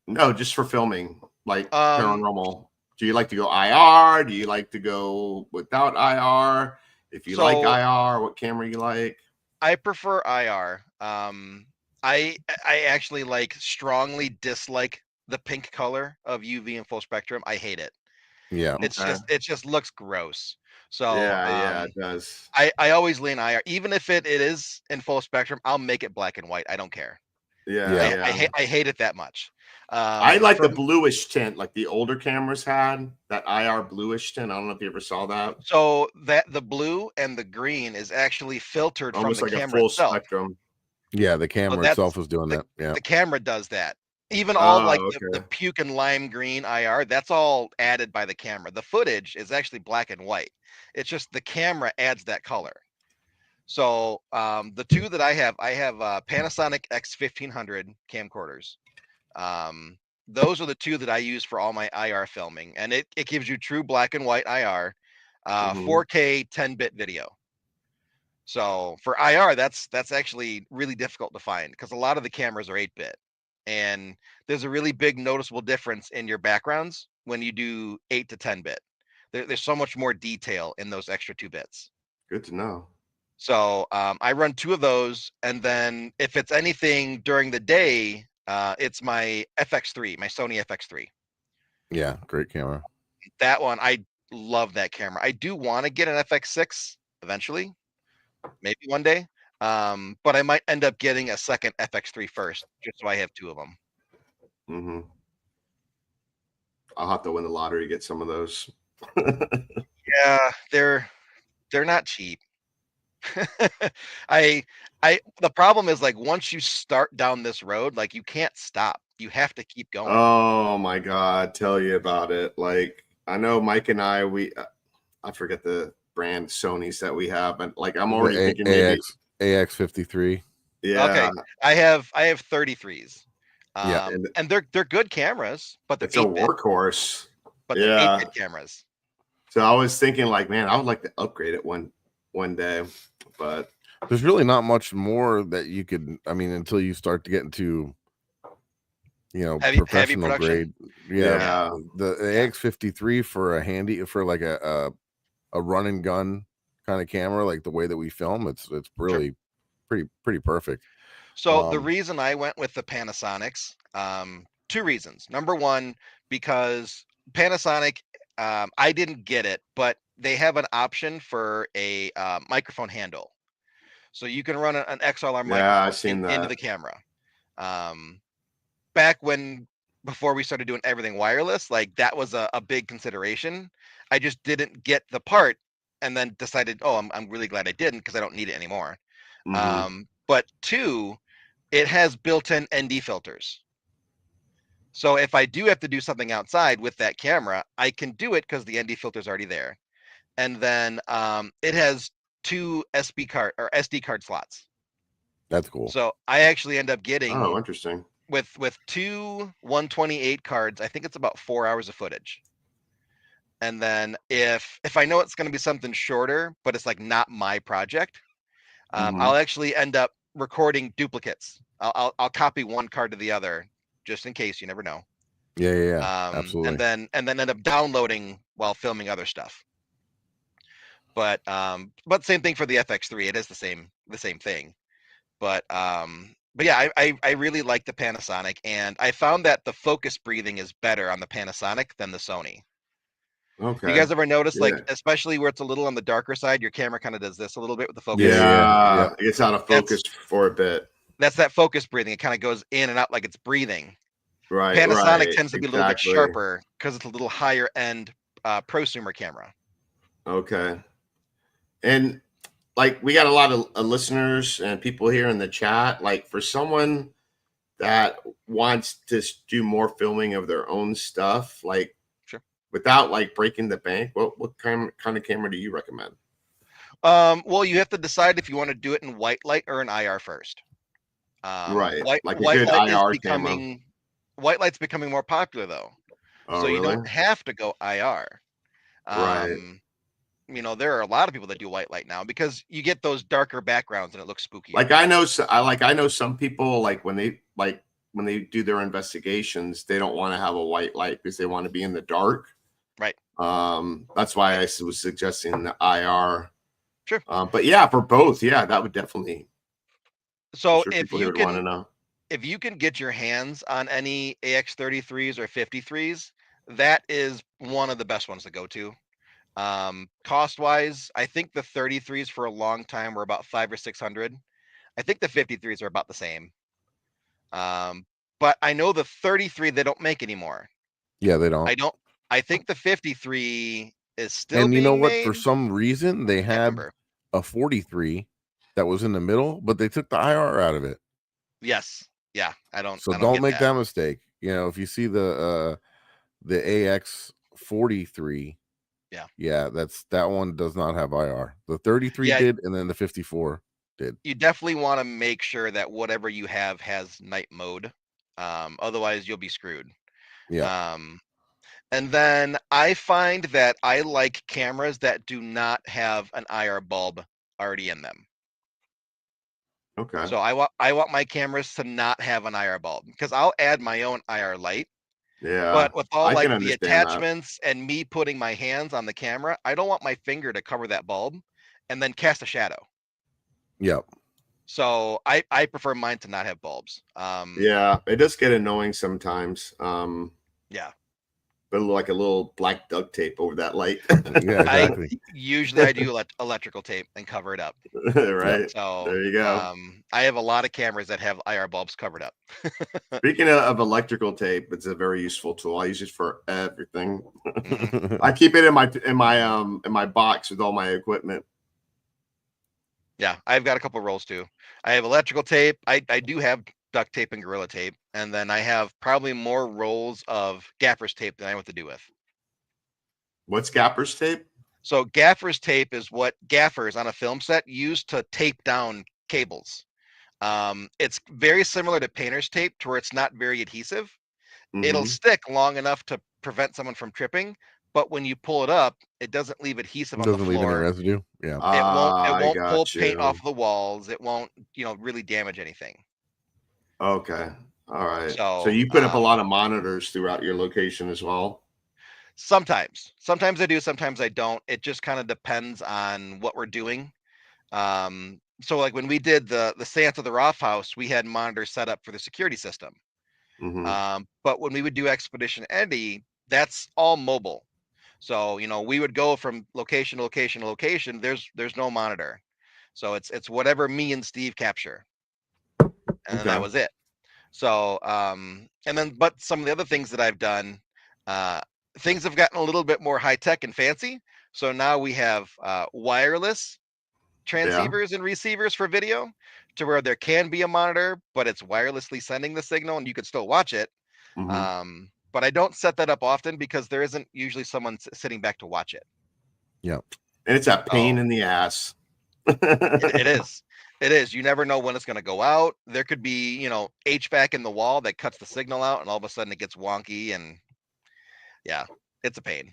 No, just for filming, like paranormal. Do you like to go IR? Do you like to go without IR? If you like IR, what camera you like? I prefer IR. I actually strongly dislike the pink color of UV and full spectrum. I hate it. Yeah, it just looks gross. So it does. I always lean IR, even if it is in full spectrum. I'll make it black and white. I don't care. I hate it that much. I like the bluish tint, like the older cameras had that IR bluish tint. I don't know if you ever saw that. So that the blue and the green is actually filtered almost from the like camera a full itself. Spectrum. Yeah, the camera itself is doing that. Yeah, the camera does that. Even all the puke and lime green IR, that's all added by the camera. The footage is actually black and white. It's just the camera adds that color. So the two that I have Panasonic X1500 camcorders. Those are the two that I use for all my IR filming, and it gives you true black and white IR, 4K 10-bit video. So for IR, that's actually really difficult to find because a lot of the cameras are 8-bit, and there's a really big noticeable difference in your backgrounds when you do 8 to 10-bit. There's so much more detail in those extra 2 bits. Good to know. So I run 2 of those, and then if it's anything during the day, it's my FX3, my Sony FX3. Yeah, great camera. That one, I love that camera. I do want to get an FX6 eventually, maybe one day. But I might end up getting a second FX3 first, just so I have two of them. Mm-hmm. I'll have to win the lottery to get some of those. Yeah, they're not cheap. The problem is, like, once you start down this road, like, you can't stop. You have to keep going. Oh my God, tell you about it. Like, I know Mike and I forget the brand Sony's that we have, but like I'm already thinking maybe AX53. Yeah. Okay. I have 33s. Yeah. And they're good cameras, but they're It's a 8-bit. workhorse. But they're 8-bit cameras. So I was thinking, like, man, I would like to upgrade it one day, but there's really not much more that you could. I mean, until you start to get into, professional grade. Yeah. The AX53 for a handy, for like a run and gun kind of camera, like the way that we film, it's really pretty perfect. So the reason I went with the Panasonics, two reasons. Number one, because Panasonic, I didn't get it, but they have an option for a microphone handle. So you can run an XLR microphone into the camera. Back before we started doing everything wireless, like that was a big consideration. I just didn't get the part, and then decided, I'm really glad I didn't, because I don't need it anymore. Mm-hmm. But two, it has built-in ND filters. So if I do have to do something outside with that camera, I can do it because the ND filter is already there. And then it has two SD card slots. That's cool. So I actually end up getting, interesting, with two 128 cards, I think it's about 4 hours of footage. And then if I know it's going to be something shorter, but it's like not my project, I'll actually end up recording duplicates. I'll copy one card to the other, just in case. You never know. Yeah. Absolutely. And then end up downloading while filming other stuff. But same thing for the FX3. It is the same thing. But yeah, I really like the Panasonic, and I found that the focus breathing is better on the Panasonic than the Sony. Okay. You guys ever notice, like, especially where it's a little on the darker side, your camera kind of does this a little bit with the focus? Yeah. It gets out of focus for a bit. That's that focus breathing. It kind of goes in and out like it's breathing. Right. Panasonic tends to be a little bit sharper because it's a little higher end prosumer camera. Okay. And like, we got a lot of listeners and people here in the chat. Like, for someone that wants to do more filming of their own stuff, like, without like breaking the bank, what kind of camera do you recommend? Well, you have to decide if you want to do it in white light or in IR first. Right. White light is becoming white light's becoming more popular though. So you don't have to go IR. Right. There are a lot of people that do white light now because you get those darker backgrounds and it looks spooky. Like, I know some people, like when they do their investigations, they don't want to have a white light because they want to be in the dark. Right. That's why I was suggesting the IR. Sure. But yeah, for both, that would definitely. So if you can get your hands on any AX33s or 53s, that is one of the best ones to go to. Cost wise, I think the 33s for a long time were about $500 or $600. I think the 53s are about the same. But I know the 33 they don't make anymore. Yeah, they don't. I think the 53 is still. And you know what? made. For some reason, they had a 43 that was in the middle, but they took the IR out of it. Yes. Yeah. So don't make that mistake. If you see the AX 43. Yeah, that one does not have IR. The 33 did, and then the 54 did. You definitely want to make sure that whatever you have has night mode. Otherwise you'll be screwed. Yeah. And then I find that I like cameras that do not have an IR bulb already in them. Okay. So I want my cameras to not have an IR bulb, because I'll add my own IR light. Yeah. But with all like the attachments and me putting my hands on the camera, I don't want my finger to cover that bulb and then cast a shadow. Yep. So I prefer mine to not have bulbs. Yeah, it does get annoying sometimes. Yeah. Put like a little black duct tape over that light. Yeah, exactly. Usually I do electrical tape and cover it up. Right. So There you go. I have a lot of cameras that have IR bulbs covered up. Speaking of electrical tape, it's a very useful tool. I use it for everything. Mhm. I keep it in my box with all my equipment. Yeah, I've got a couple rolls too. I have electrical tape. I do have duct tape and Gorilla tape, and then I have probably more rolls of gaffer's tape than I know what to do with. What's gaffer's tape? So gaffer's tape is what gaffers on a film set use to tape down cables. It's very similar to painter's tape to where it's not very adhesive. It'll Mhm. stick long enough to prevent someone from tripping, but when you pull it up, it doesn't leave adhesive on the Doesn't leave any floor. residue. Yeah. It I won't pull got paint off you. the walls. It won't, really damage anything. Okay. All right. So So you put up a lot of monitors throughout your location as well. sometimes I do, sometimes I don't. It just kind of depends on what we're doing. So like when we did the Seance of the Roth House, we had monitors set up for the security system. Mhm. But when we would do Expedition Eddie, that's all mobile. So we would go from location to location to location. There's no monitor, so it's whatever me and Steve capture, and then that Okay. was it. So and then but some of the other things that I've done, things have gotten a little bit more high tech and fancy. So now we have wireless Yeah. transceivers and receivers for video, to where there can be a monitor, but it's wirelessly sending the signal and you could still watch it. Mhm. But I don't set that up often because there isn't usually someone sitting back to watch it. Yeah. And it's a pain Oh, in the ass. it is. It is. You never know when it's going to go out. There could be, HVAC in the wall that cuts the signal out, and all of a sudden it gets wonky, and yeah, it's a pain.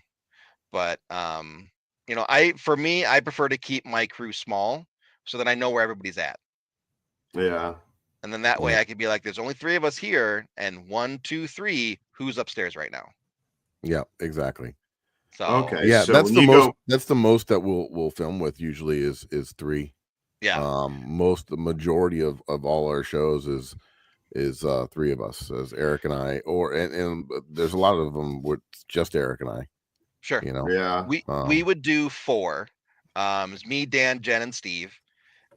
But for me, I prefer to keep my crew small so that I know where everybody's at. Yeah. And then that way Yeah. I could be like, there's only 3 of us here, and 1, 2, 3, who's upstairs right now? Yeah, exactly. So Okay. Yeah, So that's when the you most go, that's the most that we'll film with usually is 3. yeah, The majority of all our shows is 3 of us, as Eric and I, and there's a lot of them with just Eric and I, sure. yeah. We would do 4. It's me, Dan, Jen, and Steve.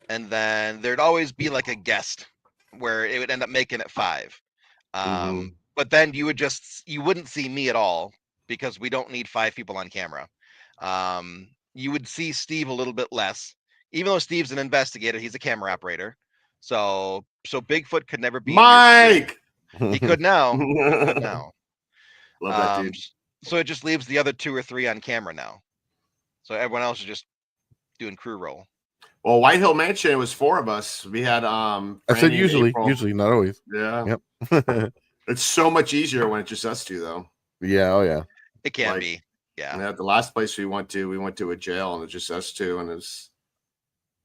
And then there'd always be like a guest where it would end up making it 5. Mhm. But then you wouldn't see me at all because we don't need 5 people on camera. You would see Steve a little bit less, even though Steve's an investigator, he's a camera operator. So Bigfoot could never be in your crew. Mike. He could now. He could now. Love that dude. So it just leaves the other 2 or 3 on camera now. So everyone else is just doing crew roll. Well, White Hill Mansion, it was 4 of us. We had I said Franny and usually, April. not always. Yeah. Yep. It's so much easier when it's just us 2 though. Yeah, oh yeah. It can Like, be. Yeah. Yeah, the last place we went to a jail, and it's just us 2, and it's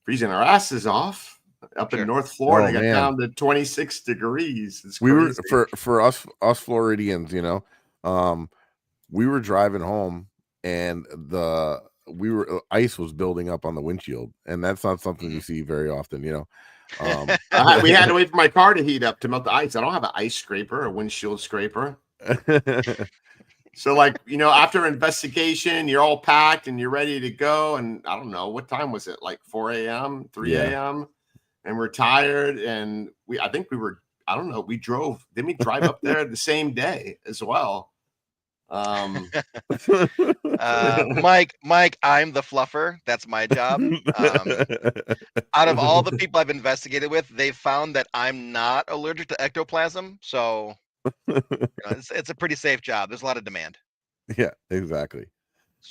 freezing our asses off up Sure. in North Florida. Oh, It got man. down to 26 degrees. It's We were crazy. for us Floridians, we were driving home and ice was building up on the windshield, and that's not something you see very often, We had to wait for my car to heat up to melt the ice. I don't have an ice scraper, a windshield scraper. So, after investigation, you're all packed and you're ready to go. And I don't know, what time was it? Like 4 a.m., 3 a.m. And we're tired. And I think we were, I don't know, we drove. Didn't we drive up there the same day as well? Mike, I'm the fluffer. That's my job. Out of all the people I've investigated with, they've found that I'm not allergic to ectoplasm. So it's a pretty safe job. There's a lot of demand. Yeah, exactly.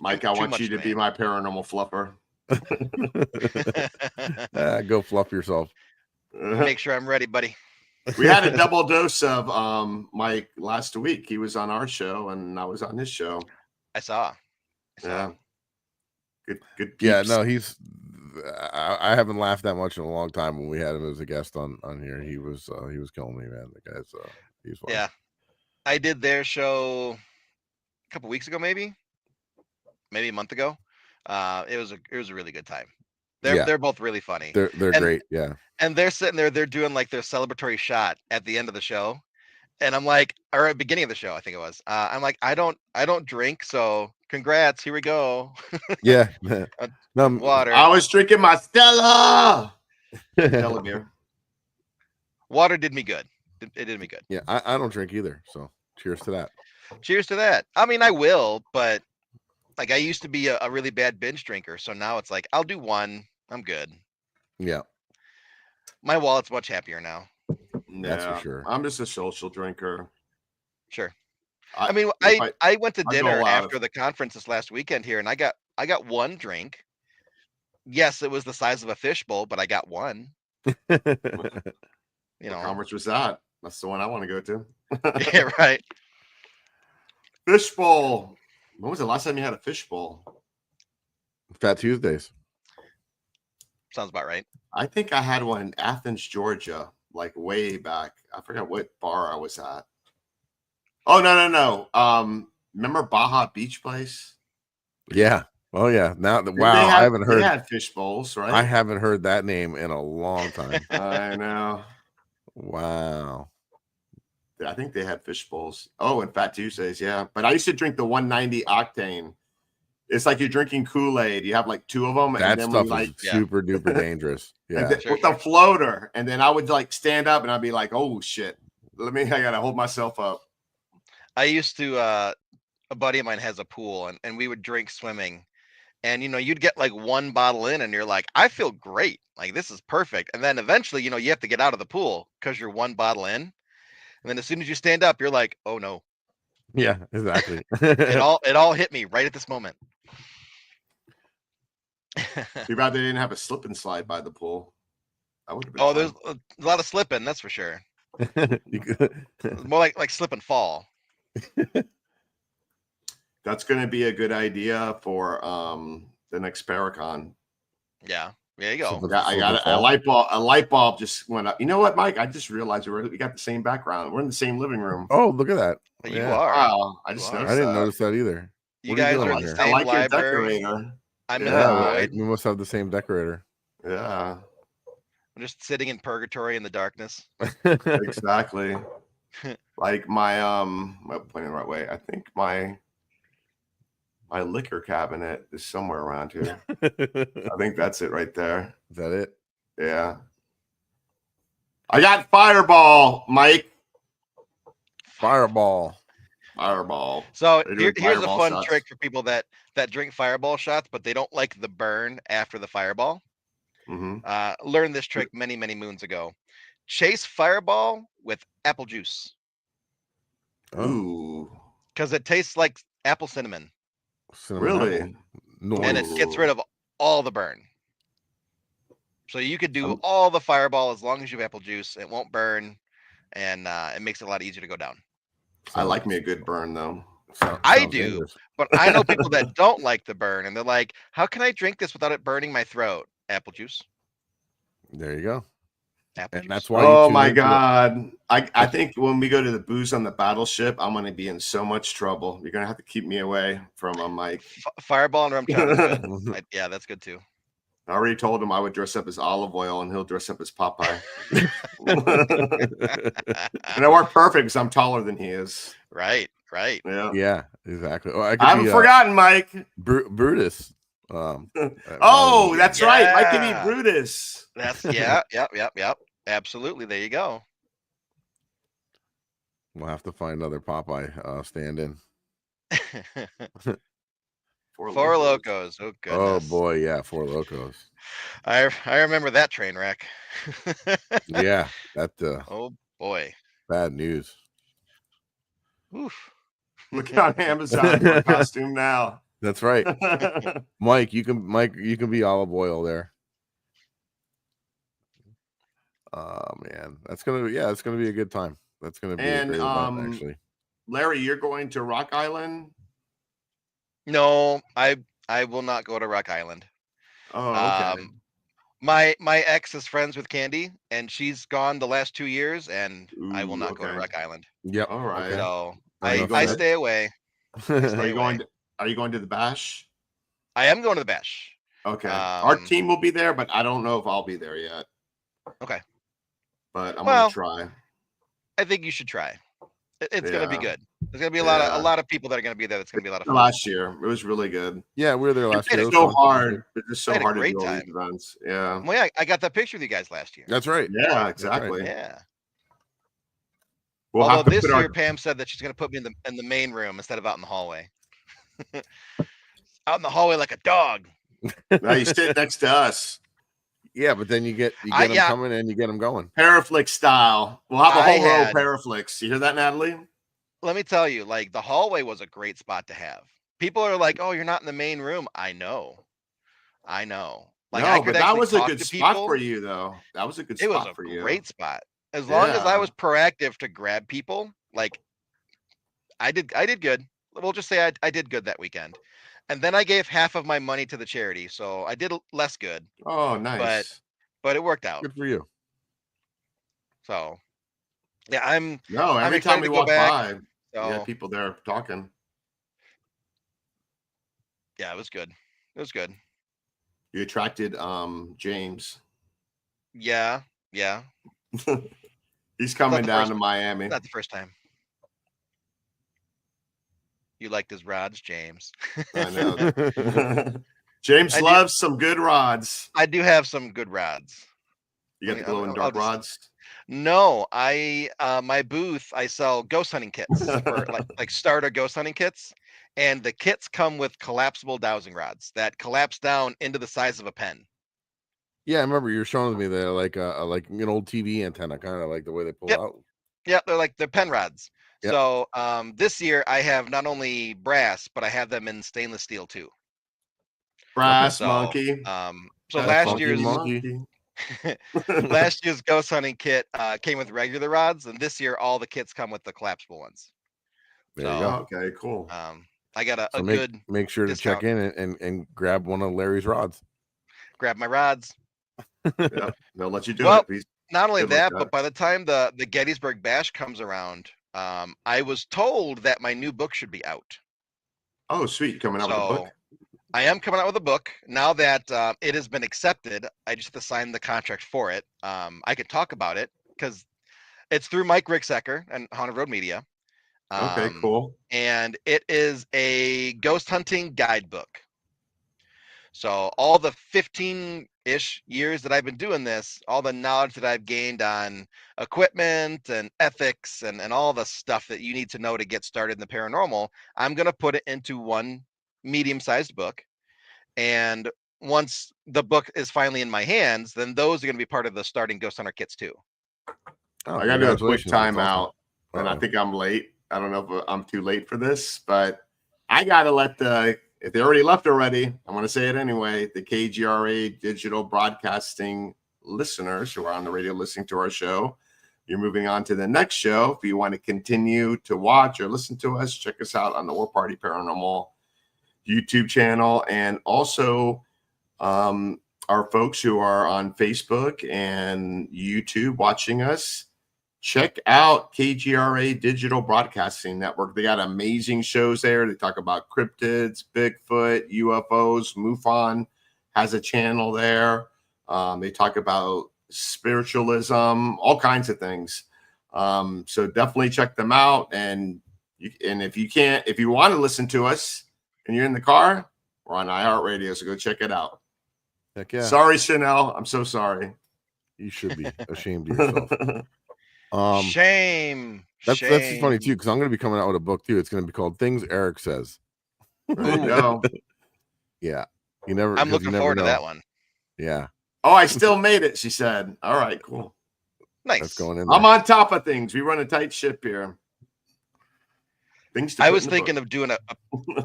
Mike, I want you to be my paranormal fluffer. Go fluff yourself. Make sure I'm ready, buddy. We had a double dose of Mike last week. He was on our show and I was on his show. I saw. Yeah. Good peeps. Yeah, no, I haven't laughed that much in a long time when we had him as a guest on here. He was killing me, man. The guy's he's fun. Yeah. I did their show a couple weeks ago, maybe a month ago. It was a really good time. They're both really funny. They're great, yeah. And they're sitting there, they're doing like their celebratory shot at the end of the show. And I'm like, or at the beginning of the show, I think it was. I'm like, I don't drink, so congrats. Here we go. Yeah. No, Water. I was drinking my Stella beer. Water did me good. It did me good. yeah, I don't drink either. So cheers to that. Cheers to that. I mean, I will, but like I used to be a really bad binge drinker, so now it's like I'll do one. I'm good. Yeah, My wallet's much happier now. that's for sure. I'm just a social drinker. Sure. I mean, I went to I go dinner out after the conference this last weekend here, and I got one drink. Yes, it was the size of a fishbowl, but I got one. What conference was that? That's the one I want to go to. Yeah, right. Fishbowl. When was the last time you had a fishbowl? Fat Tuesdays. Sounds about right. I think I had one in Athens, Georgia, like way back. I forgot what bar I was at. Oh, no. Remember Baja Beach Place? Yeah. Oh yeah. Now wow, I haven't heard. They had fish bowls, right? I haven't heard that name in a long time. I know. Wow. I think they had fish bowls. Oh, and Fat Tuesdays, yeah. But I used to drink the 190 octane. It's like you're drinking Kool-Aid. You have like two of them. That and then stuff is super duper dangerous. Yeah. With the floater. And then I would like stand up and I'd be like, oh shit. I gotta hold myself up. I used to a buddy of mine has a pool and we would drink swimming. And you'd get like one bottle in and you're like, I feel great. Like this is perfect. And then eventually, you have to get out of the pool because you're one bottle in. And then as soon as you stand up, you're like, oh no. Yeah, exactly. it all hit me right at this moment. Too bad they didn't have a slip and slide by the pool. That would have been fun. There's a lot of slipping, that's for sure. More like slip and fall. That's going to be a good idea for the next Paracon. Yeah, there you go. I got a light bulb. A light bulb just went up. You know what, Mike? I just realized we got the same background. We're in the same living room. Oh, look at that! You are. Wow, I just noticed. I didn't notice that either. You guys are in the same library. I'm in the void. We must have the same decorator. Yeah. I'm just sitting in purgatory in the darkness. Exactly. Like my I'm pointing the right way. I think my liquor cabinet is somewhere around here. I think that's it right there. Is that it? Yeah. I got Fireball, Mike. Fireball. So here's a fun trick for people that drink Fireball shots, but they don't like the burn after the Fireball. Mm-hmm. Learned this trick many moons ago. Chase Fireball with apple juice. Ooh. Because it tastes like apple cinnamon. Really? Nice. And it gets rid of all the burn. So you could do all the Fireball as long as you have apple juice. It won't burn, and it makes it a lot easier to go down. I like me a good burn, though. I do, but I know people that don't like the burn, and they're like, how can I drink this without it burning my throat? Apple juice. There you go. Apple juice. That's why. Oh my God! I think when we go to the booze on the battleship, I'm going to be in so much trouble. You're going to have to keep me away from a Mike. Fireball and rum chowder. Good. Yeah, that's good too. I already told him I would dress up as Olive Oil and he'll dress up as Popeye. And it worked perfect because I'm taller than he is. Right. Yeah, exactly. Well, I haven't forgotten, Mike. Brutus. Oh, that's right. Mike can be Brutus. That's yep. Absolutely. There you go. We'll have to find another Popeye stand-in. Four Locos. Oh goodness. Oh boy, yeah, Four Locos. I remember that train wreck. Yeah, that. Oh boy. Bad news. Oof. Look on Amazon for a costume now. That's right. Mike, you can be Olive Oil there. Oh man, it's gonna be a good time. That's gonna be a great event, actually. Larry, you're going to Rock Island? No, I will not go to Rock Island. Oh, okay. My ex is friends with Candy, and she's gone the last 2 years, and I will not go to Rock Island. Yep. All right. So I stay away. Are you going to the Bash? I am going to the Bash. Okay. Our team will be there, but I don't know if I'll be there yet. Okay. But I'm gonna try. I think you should try. It's going to be Yeah. good. There's going to be a Yeah. lot of people that are going to be there. That's going to be a lot of fun. Last year, it was really good. Yeah, we were there last year. It It's was so fun. hard. It's just I so had a hard to great do all time. these events. Yeah. Well, yeah, I got that picture with you guys last year. That's right. Yeah, exactly. Yeah. We'll Although have to this put year, our. Pam said that she's going to put me in the main room instead of out in the hallway. Out in the hallway like a dog. Now you sit next to us. Yeah, but then you get them yeah. coming and you get them going. Paraflix style. We'll have a whole row of Paraflix. You hear that, Natalie? Let me tell you, like the hallway was a great spot to have. People are like, "Oh, you're not in the main room." I know. Like No, I could but that actually was a talk good to spot people. for you, though. That was a good It was spot a for you. great spot. As long as I Yeah. was proactive to grab people, like I did good. We'll just say I did good that weekend. And then I gave half of my money to the charity, so I did less good, Oh, nice. but it worked out. Good for you. So, yeah, I'm every time excited we to go walk back. by, So, you had people there talking. yeah, it was good. It was good. You attracted James. Yeah. He's coming down first- to Miami. Not the first time. You liked his rods, James. I know. James loves some good rods. I do have some good rods. You got the glow in dark rods? No, my booth, I sell ghost hunting kits for like starter ghost hunting kits, and the kits come with collapsible dowsing rods that collapse down into the size of a pen. Yeah, I remember you were showing me that like an old TV antenna, kind of like the way they pull out. Yeah, they're pen rods. Yep. So this year I have not only brass, but I have them in stainless steel too. Brass monkey. So last year's ghost hunting kit came with regular rods, and this year all the kits come with the collapsible ones. There you go. Okay, cool. I got a good make sure to discount. check in and grab one of Larry's rods. Grab my rods. Yeah, they'll let you do well, it. He's not only good like that, that. but by the time the Gettysburg Bash comes around, I was told that my new book should be out. Oh, sweet. Coming out with a book? I am coming out with a book. Now that it has been accepted, I just have to sign the contract for it. I can talk about it because it's through Mike Ricksecker and Haunted Road Media. Okay, cool. And it is a ghost hunting guidebook. So all the 15-ish years that I've been doing this, all the knowledge that I've gained on equipment and ethics and all the stuff that you need to know to get started in the paranormal, I'm going to put it into one medium-sized book. And once the book is finally in my hands, then those are going to be part of the starting Ghost Hunter kits too. I got to do a quick timeout, and I think I'm late. I don't know if I'm too late for this, but I got to let if they already left already, I'm going to say it anyway, the KGRA digital broadcasting listeners who are on the radio listening to our show, you're moving on to the next show. If you want to continue to watch or listen to us, check us out on the War Party Paranormal YouTube channel, and also our folks who are on Facebook and YouTube watching us. Check out KGRA Digital Broadcasting Network. They got amazing shows there. They talk about cryptids, Bigfoot, UFOs. MUFON has a channel there. They talk about spiritualism, all kinds of things. So definitely check them out. And if you want to listen to us and you're in the car, we're on iHeartRadio, so go check it out. Heck yeah. Sorry, Chanel. I'm so sorry. You should be ashamed of yourself. Shame. That's funny too, because I'm going to be coming out with a book too. It's going to be called Things Eric Says. There you go. Yeah, I'm looking forward to that one. Yeah. Oh, I still made it. She said, "All right, cool, nice." That's going in there. I'm on top of things. We run a tight ship here. I was thinking of doing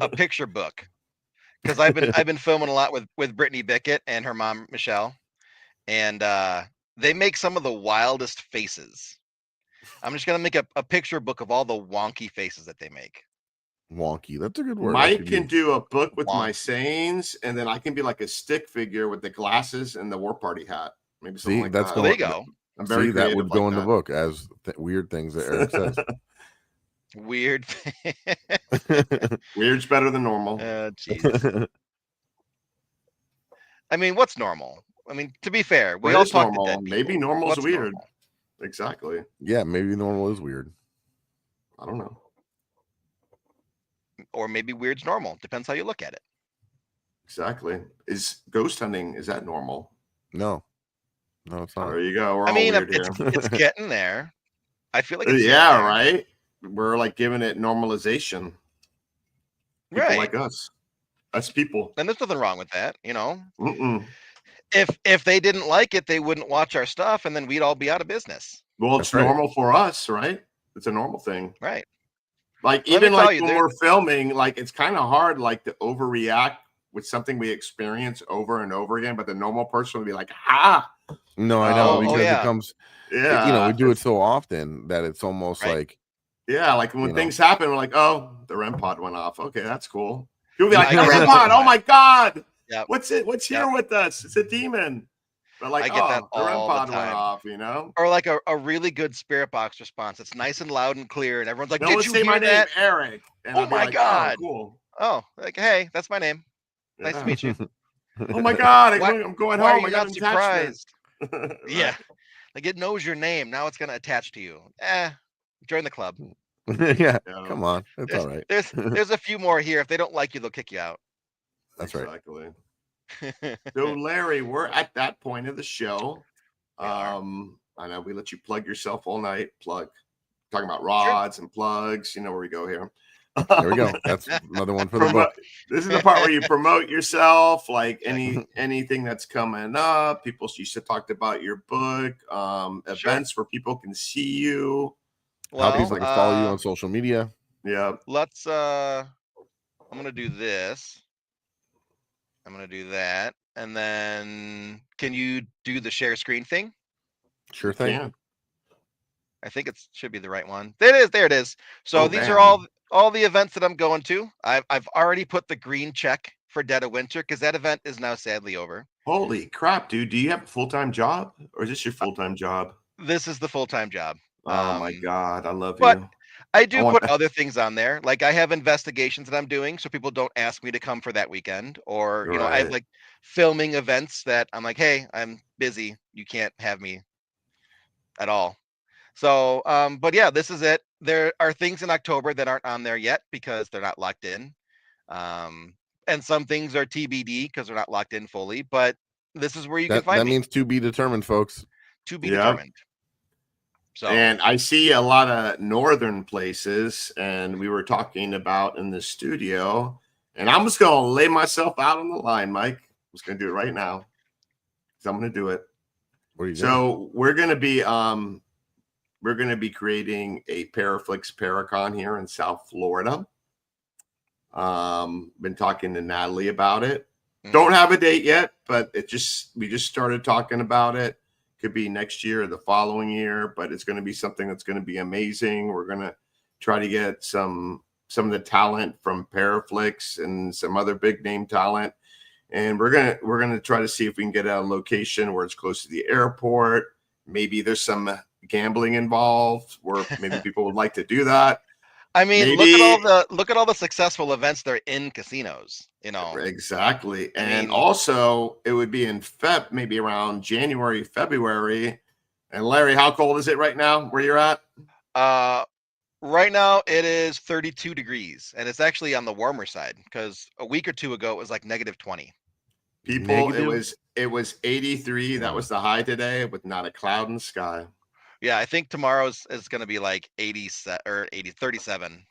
a picture book because I've been filming a lot with Brittany Bickett and her mom Michelle, and they make some of the wildest faces. I'm just gonna make a picture book of all the wonky faces that they make. Wonky. That's a good word. Mike can do a book with my sayings, and then I can be like a stick figure with the glasses and the War Party hat. Maybe something like that. There you go. I'm very that would go in the book as weird things that Eric says. Weird. Weird's better than normal. Jesus. I mean, what's normal? I mean, to be fair, we all talk to dead people. Maybe normal's What's weird. normal? Exactly. Yeah, maybe normal is weird. I don't know. Or maybe weird's normal. Depends how you look at it. Exactly. Is ghost hunting, is that normal? No, it's not. There you go. We're I all mean, weird it's here. it's getting there. I feel like it's Yeah, getting there. right. We're like giving it normalization. People Right. like us people. And there's nothing wrong with that, you know. Mm-mm. If they didn't like it, they wouldn't watch our stuff, and then we'd all be out of business. Well, That's it's right. normal for us, right? It's a normal thing. Right. Like Let me even tell like you, when we're filming, like it's kind of hard like to overreact with something we experience over and over again, but the normal person would be like, No, I know, Oh, because yeah. it comes, yeah, you know, we do it so often that it's almost Right. like, yeah, like when you know. things happen, we're like, oh, the REM pod went off. Okay, that's cool. People be like, I the get REM that all pod, the oh time. my God. Yep. What's here Yep. with us? It's a demon. But like, I get that the REM all the pod went time. off, you know? Or like a really good spirit box response. It's nice and loud and clear, and everyone's like, No "Did one you say hear my that?" name, Eric. And Oh I'll be my like, God. oh, cool. Oh, like, hey, that's my name. Nice to Yeah. meet you. Oh my God, Why- I'm going Why are home. you I got not an attachment. surprised? Yeah. Like it knows your name. Now it's gonna attach to you. Join the club. yeah, Yeah. come on, it's all right. There's a few more here. If they don't like you, they'll kick you out. That's right. Exactly. So Larry, we're at that point of the show. We are. I know we let you plug yourself all night. Talking about rods and plugs. You know where we go here. There we go. That's another one for the book. This is the part where you promote yourself, like anything that's coming up. People, you should talk about your book, events where people can see you. Well, how people can follow you on social media. Yeah. Let's I'm gonna do this. I'm gonna do that. And then can you do the share screen thing? Sure thing. Can. I think it should be the right one. There it is. So these are all the events that I'm going to. I've already put the green check for Dead of Winter because that event is now sadly over. Holy crap, dude. Do you have a full-time job or is this your full-time job? This is the full-time job. Oh my God. I love but you. I do put other things on there. Like I have investigations that I'm doing so people don't ask me to come for that weekend. Or, you know, I have like filming events that I'm like, hey, I'm busy. You can't have me at all. So, but yeah, this is it. There are things in October that aren't on there yet because they're not locked in. And some things are TBD because they're not locked in fully, but this is where you can find me. That me. means to be determined, folks. To be determined. So, and I see a lot of northern places, and we were talking about in the studio, and I'm just going to lay myself out on the line, Mike. I'm just going to do it right now because I'm going to do it. What are you doing? We're going to be creating a Paraflix Paracon here in South Florida. Been talking to Natalie about it. Don't have a date yet, but we just started talking about it. Could be next year or the following year, but it's going to be something that's going to be amazing. We're going to try to get some of the talent from Paraflix and some other big name talent, and we're going to try to see if we can get a location where it's close to the airport. Maybe there's some gambling involved, where maybe people would like to do that. I mean, look at all the successful events that are in casinos, you know. Exactly. And also it would be in maybe around January, February. And Larry, how cold is it right now where you're at? Right now it is 32 degrees, and it's actually on the warmer side because a week or two ago it was like -20. People, it was 83. That was the high today with not a cloud in the sky. Yeah, I think tomorrow's is going to be like 87 or 37.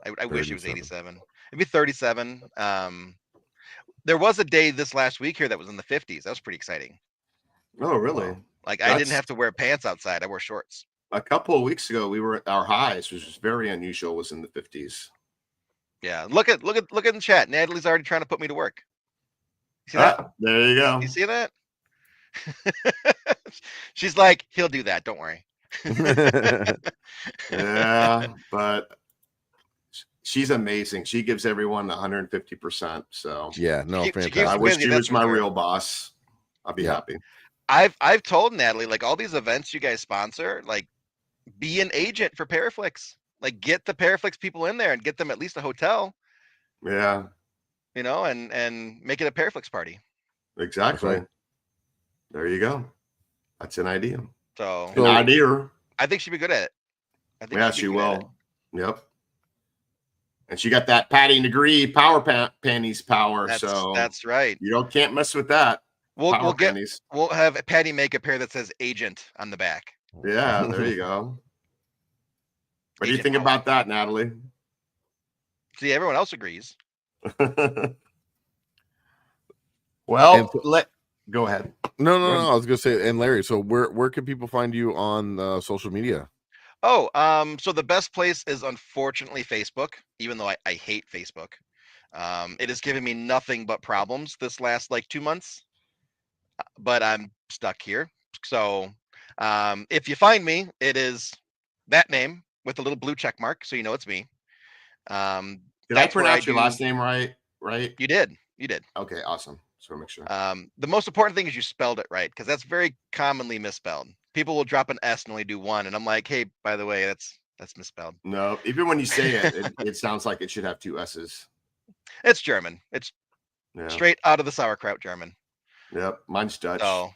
I wish it was 87. It'd be 37. There was a day this last week here that was in the 50s. That was pretty exciting. Oh, really? Like I didn't have to wear pants outside. I wore shorts. A couple of weeks ago, we were at our highs, which was very unusual, was in the 50s. Yeah, look at in the chat. Natalie's already trying to put me to work. You see that? There you go. You see that? She's like, he'll do that. Don't worry. Yeah, but she's amazing. She gives everyone 150%. So yeah, no, fantastic. I wish she was my real boss. I'll be happy. I've told Natalie, like, all these events you guys sponsor, like, be an agent for Paraflix. Like, get the Paraflix people in there and get them at least a hotel. Yeah. You know, and make it a Paraflix party. Exactly. Right. There you go. That's an idea. So an idea. I think she'd be good at it. I think she will. Yep. And she got that Patty Degree power panties power. That's right. You can't mess with that. We'll Panties. We'll have Patty make a pair that says agent on the back. Yeah, there you go. What do you think Power. about that, Natalie? See, everyone else agrees. Well, go ahead. No. I was gonna say, and Larry, so where can people find you on social media? Oh, so the best place is unfortunately Facebook, even though I hate Facebook. It has given me nothing but problems this last like 2 months, but I'm stuck here. So if you find me, it is that name with a little blue check mark, so you know it's me. Did I pronounce your last name right? Right? You did. Okay, awesome. So make sure. The most important thing is you spelled it right, because that's very commonly misspelled. People will drop an S and only do one, and I'm like, hey, by the way, that's misspelled. No, even when you say it sounds like it should have 2 S's. It's German. It's straight out of the sauerkraut German. Yep, mine's Dutch. So,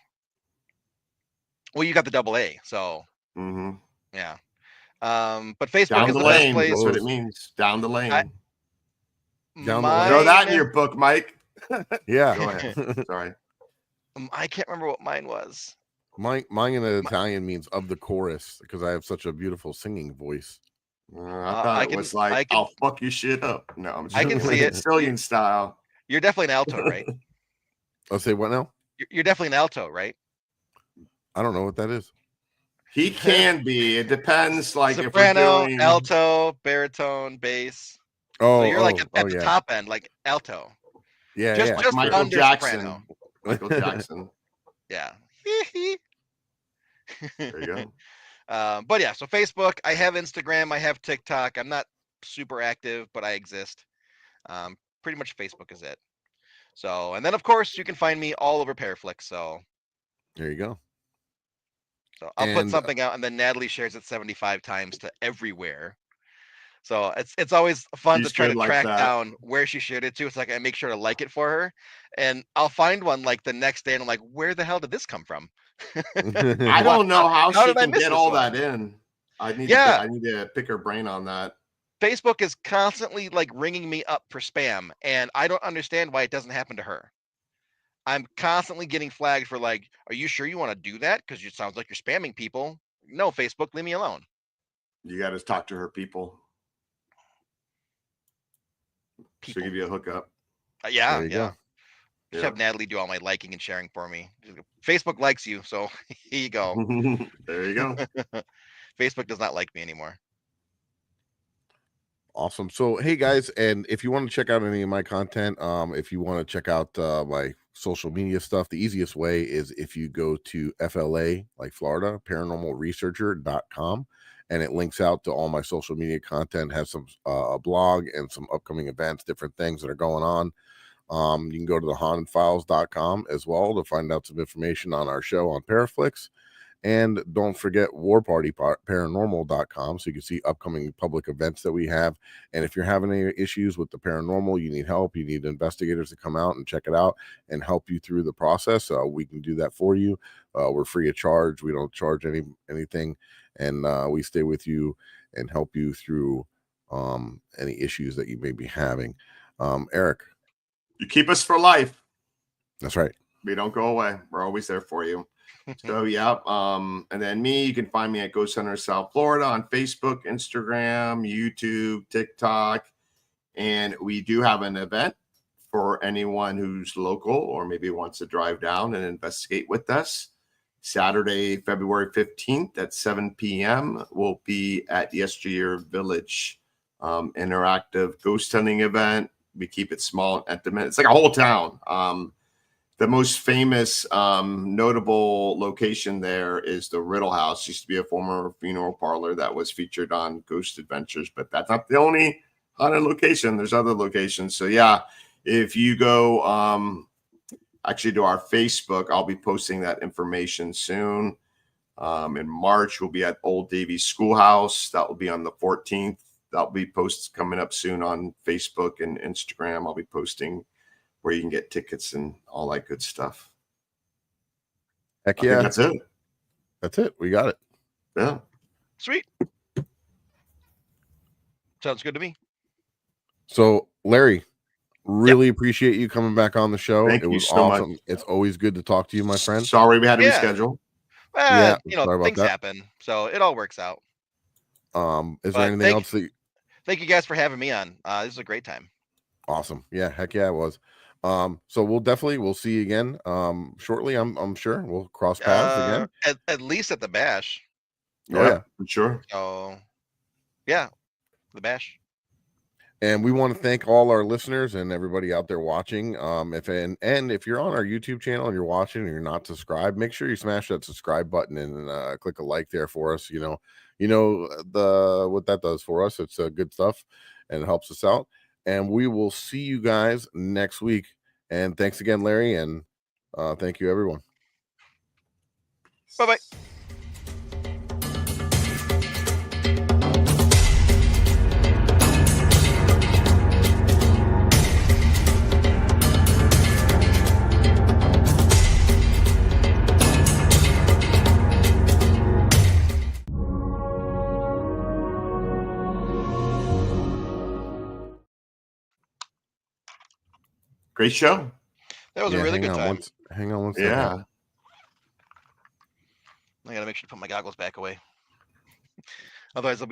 well, you got the double A, so yeah. But Facebook down is the best lane. place. That's what it means. Down the lane. Down the lane. Throw that in your book, Mike. Yeah. Go ahead. Sorry. I can't remember what mine was. Mine in Italian means of the chorus, because I have such a beautiful singing voice. I thought it was like, I'll fuck your shit up. No, I'm just I can see it. Sicilian style. You're definitely an alto, right? I'll say what now? You're definitely an alto, right? I don't know what that is. He can be. It depends. Like soprano, if we're doing alto, baritone, bass. Oh, so you're like at the top end, like alto. Yeah, just like Michael Jackson. Soprano. Michael Jackson. Yeah. There you go. But yeah, so Facebook, I have Instagram, I have TikTok. I'm not super active, but I exist. Pretty much Facebook is it. So, and then of course you can find me all over Paraflix. So there you go. So I'll put something out, and then Natalie shares it 75 times to everywhere. So it's always fun to try to track down where she shared it to. It's like I make sure to like it for her, and I'll find one like the next day, and I'm like, where the hell did this come from? I don't know how she can get all that in. I need to pick her brain on that. Facebook is constantly like ringing me up for spam, and I don't understand why it doesn't happen to her. I'm constantly getting flagged for like, are you sure you want to do that? Because it sounds like you're spamming people. No, Facebook, leave me alone. You got to talk to her people. She'll give you a hookup. Yeah. Just have Natalie do all my liking and sharing for me. Facebook likes you, so here you go. There you go. Facebook does not like me anymore. Awesome. So, hey guys, and if you want to check out any of my content, if you want to check out my social media stuff, the easiest way is if you go to FLA, like Florida, paranormalresearcher.com, and it links out to all my social media content, has some blog and some upcoming events, different things that are going on. You can go to thehauntedfiles.com as well to find out some information on our show on Paraflix. And don't forget warpartyparanormal.com so you can see upcoming public events that we have. And if you're having any issues with the paranormal, you need help, you need investigators to come out and check it out and help you through the process, we can do that for you. We're free of charge. We don't charge anything. And we stay with you and help you through any issues that you may be having. Eric. You keep us for life. That's right. We don't go away. We're always there for you. So yeah, and then me, you can find me at Ghost Hunter South Florida on Facebook, Instagram, YouTube, TikTok, and we do have an event for anyone who's local or maybe wants to drive down and investigate with us. Saturday, February 15th at 7 p.m. We'll be at Yesteryear Village, interactive ghost hunting event. We keep it small and intimate. It's like a whole town. The most famous notable location there is the Riddle House. Used to be a former funeral parlor that was featured on Ghost Adventures, but that's not the only haunted location. There's other locations. So yeah, if you go actually to our Facebook, I'll be posting that information soon. In March, we'll be at Old Davies Schoolhouse. That will be on the 14th. That'll be posts coming up soon on Facebook and Instagram. I'll be posting where you can get tickets and all that good stuff. Heck yeah. That's it. That's it. We got it. Yeah. Sweet. Sounds good to me. So, Larry, really appreciate you coming back on the show. Thank It you was so much. awesome. It's always good to talk to you, my friend. Sorry we had to Yeah. reschedule. Yeah, You know, sorry about things that. happen, so it all works out. Is there But anything else that thank you guys for having me on. This is a great time. Awesome. Yeah, heck yeah, it was. So we'll see you again shortly. I'm sure we'll cross paths again. At least at the bash. Oh yeah, for sure. So yeah, the bash. And we want to thank all our listeners and everybody out there watching. If you're on our YouTube channel and you're watching and you're not subscribed, make sure you smash that subscribe button and click a like there for us. You know what that does for us. It's good stuff and it helps us out. And we will see you guys next week. And thanks again, Larry, and thank you, everyone. Bye-bye. Great show. That was a really good time. Hang on one second. Yeah. I gotta make sure to put my goggles back away. Otherwise, I'll be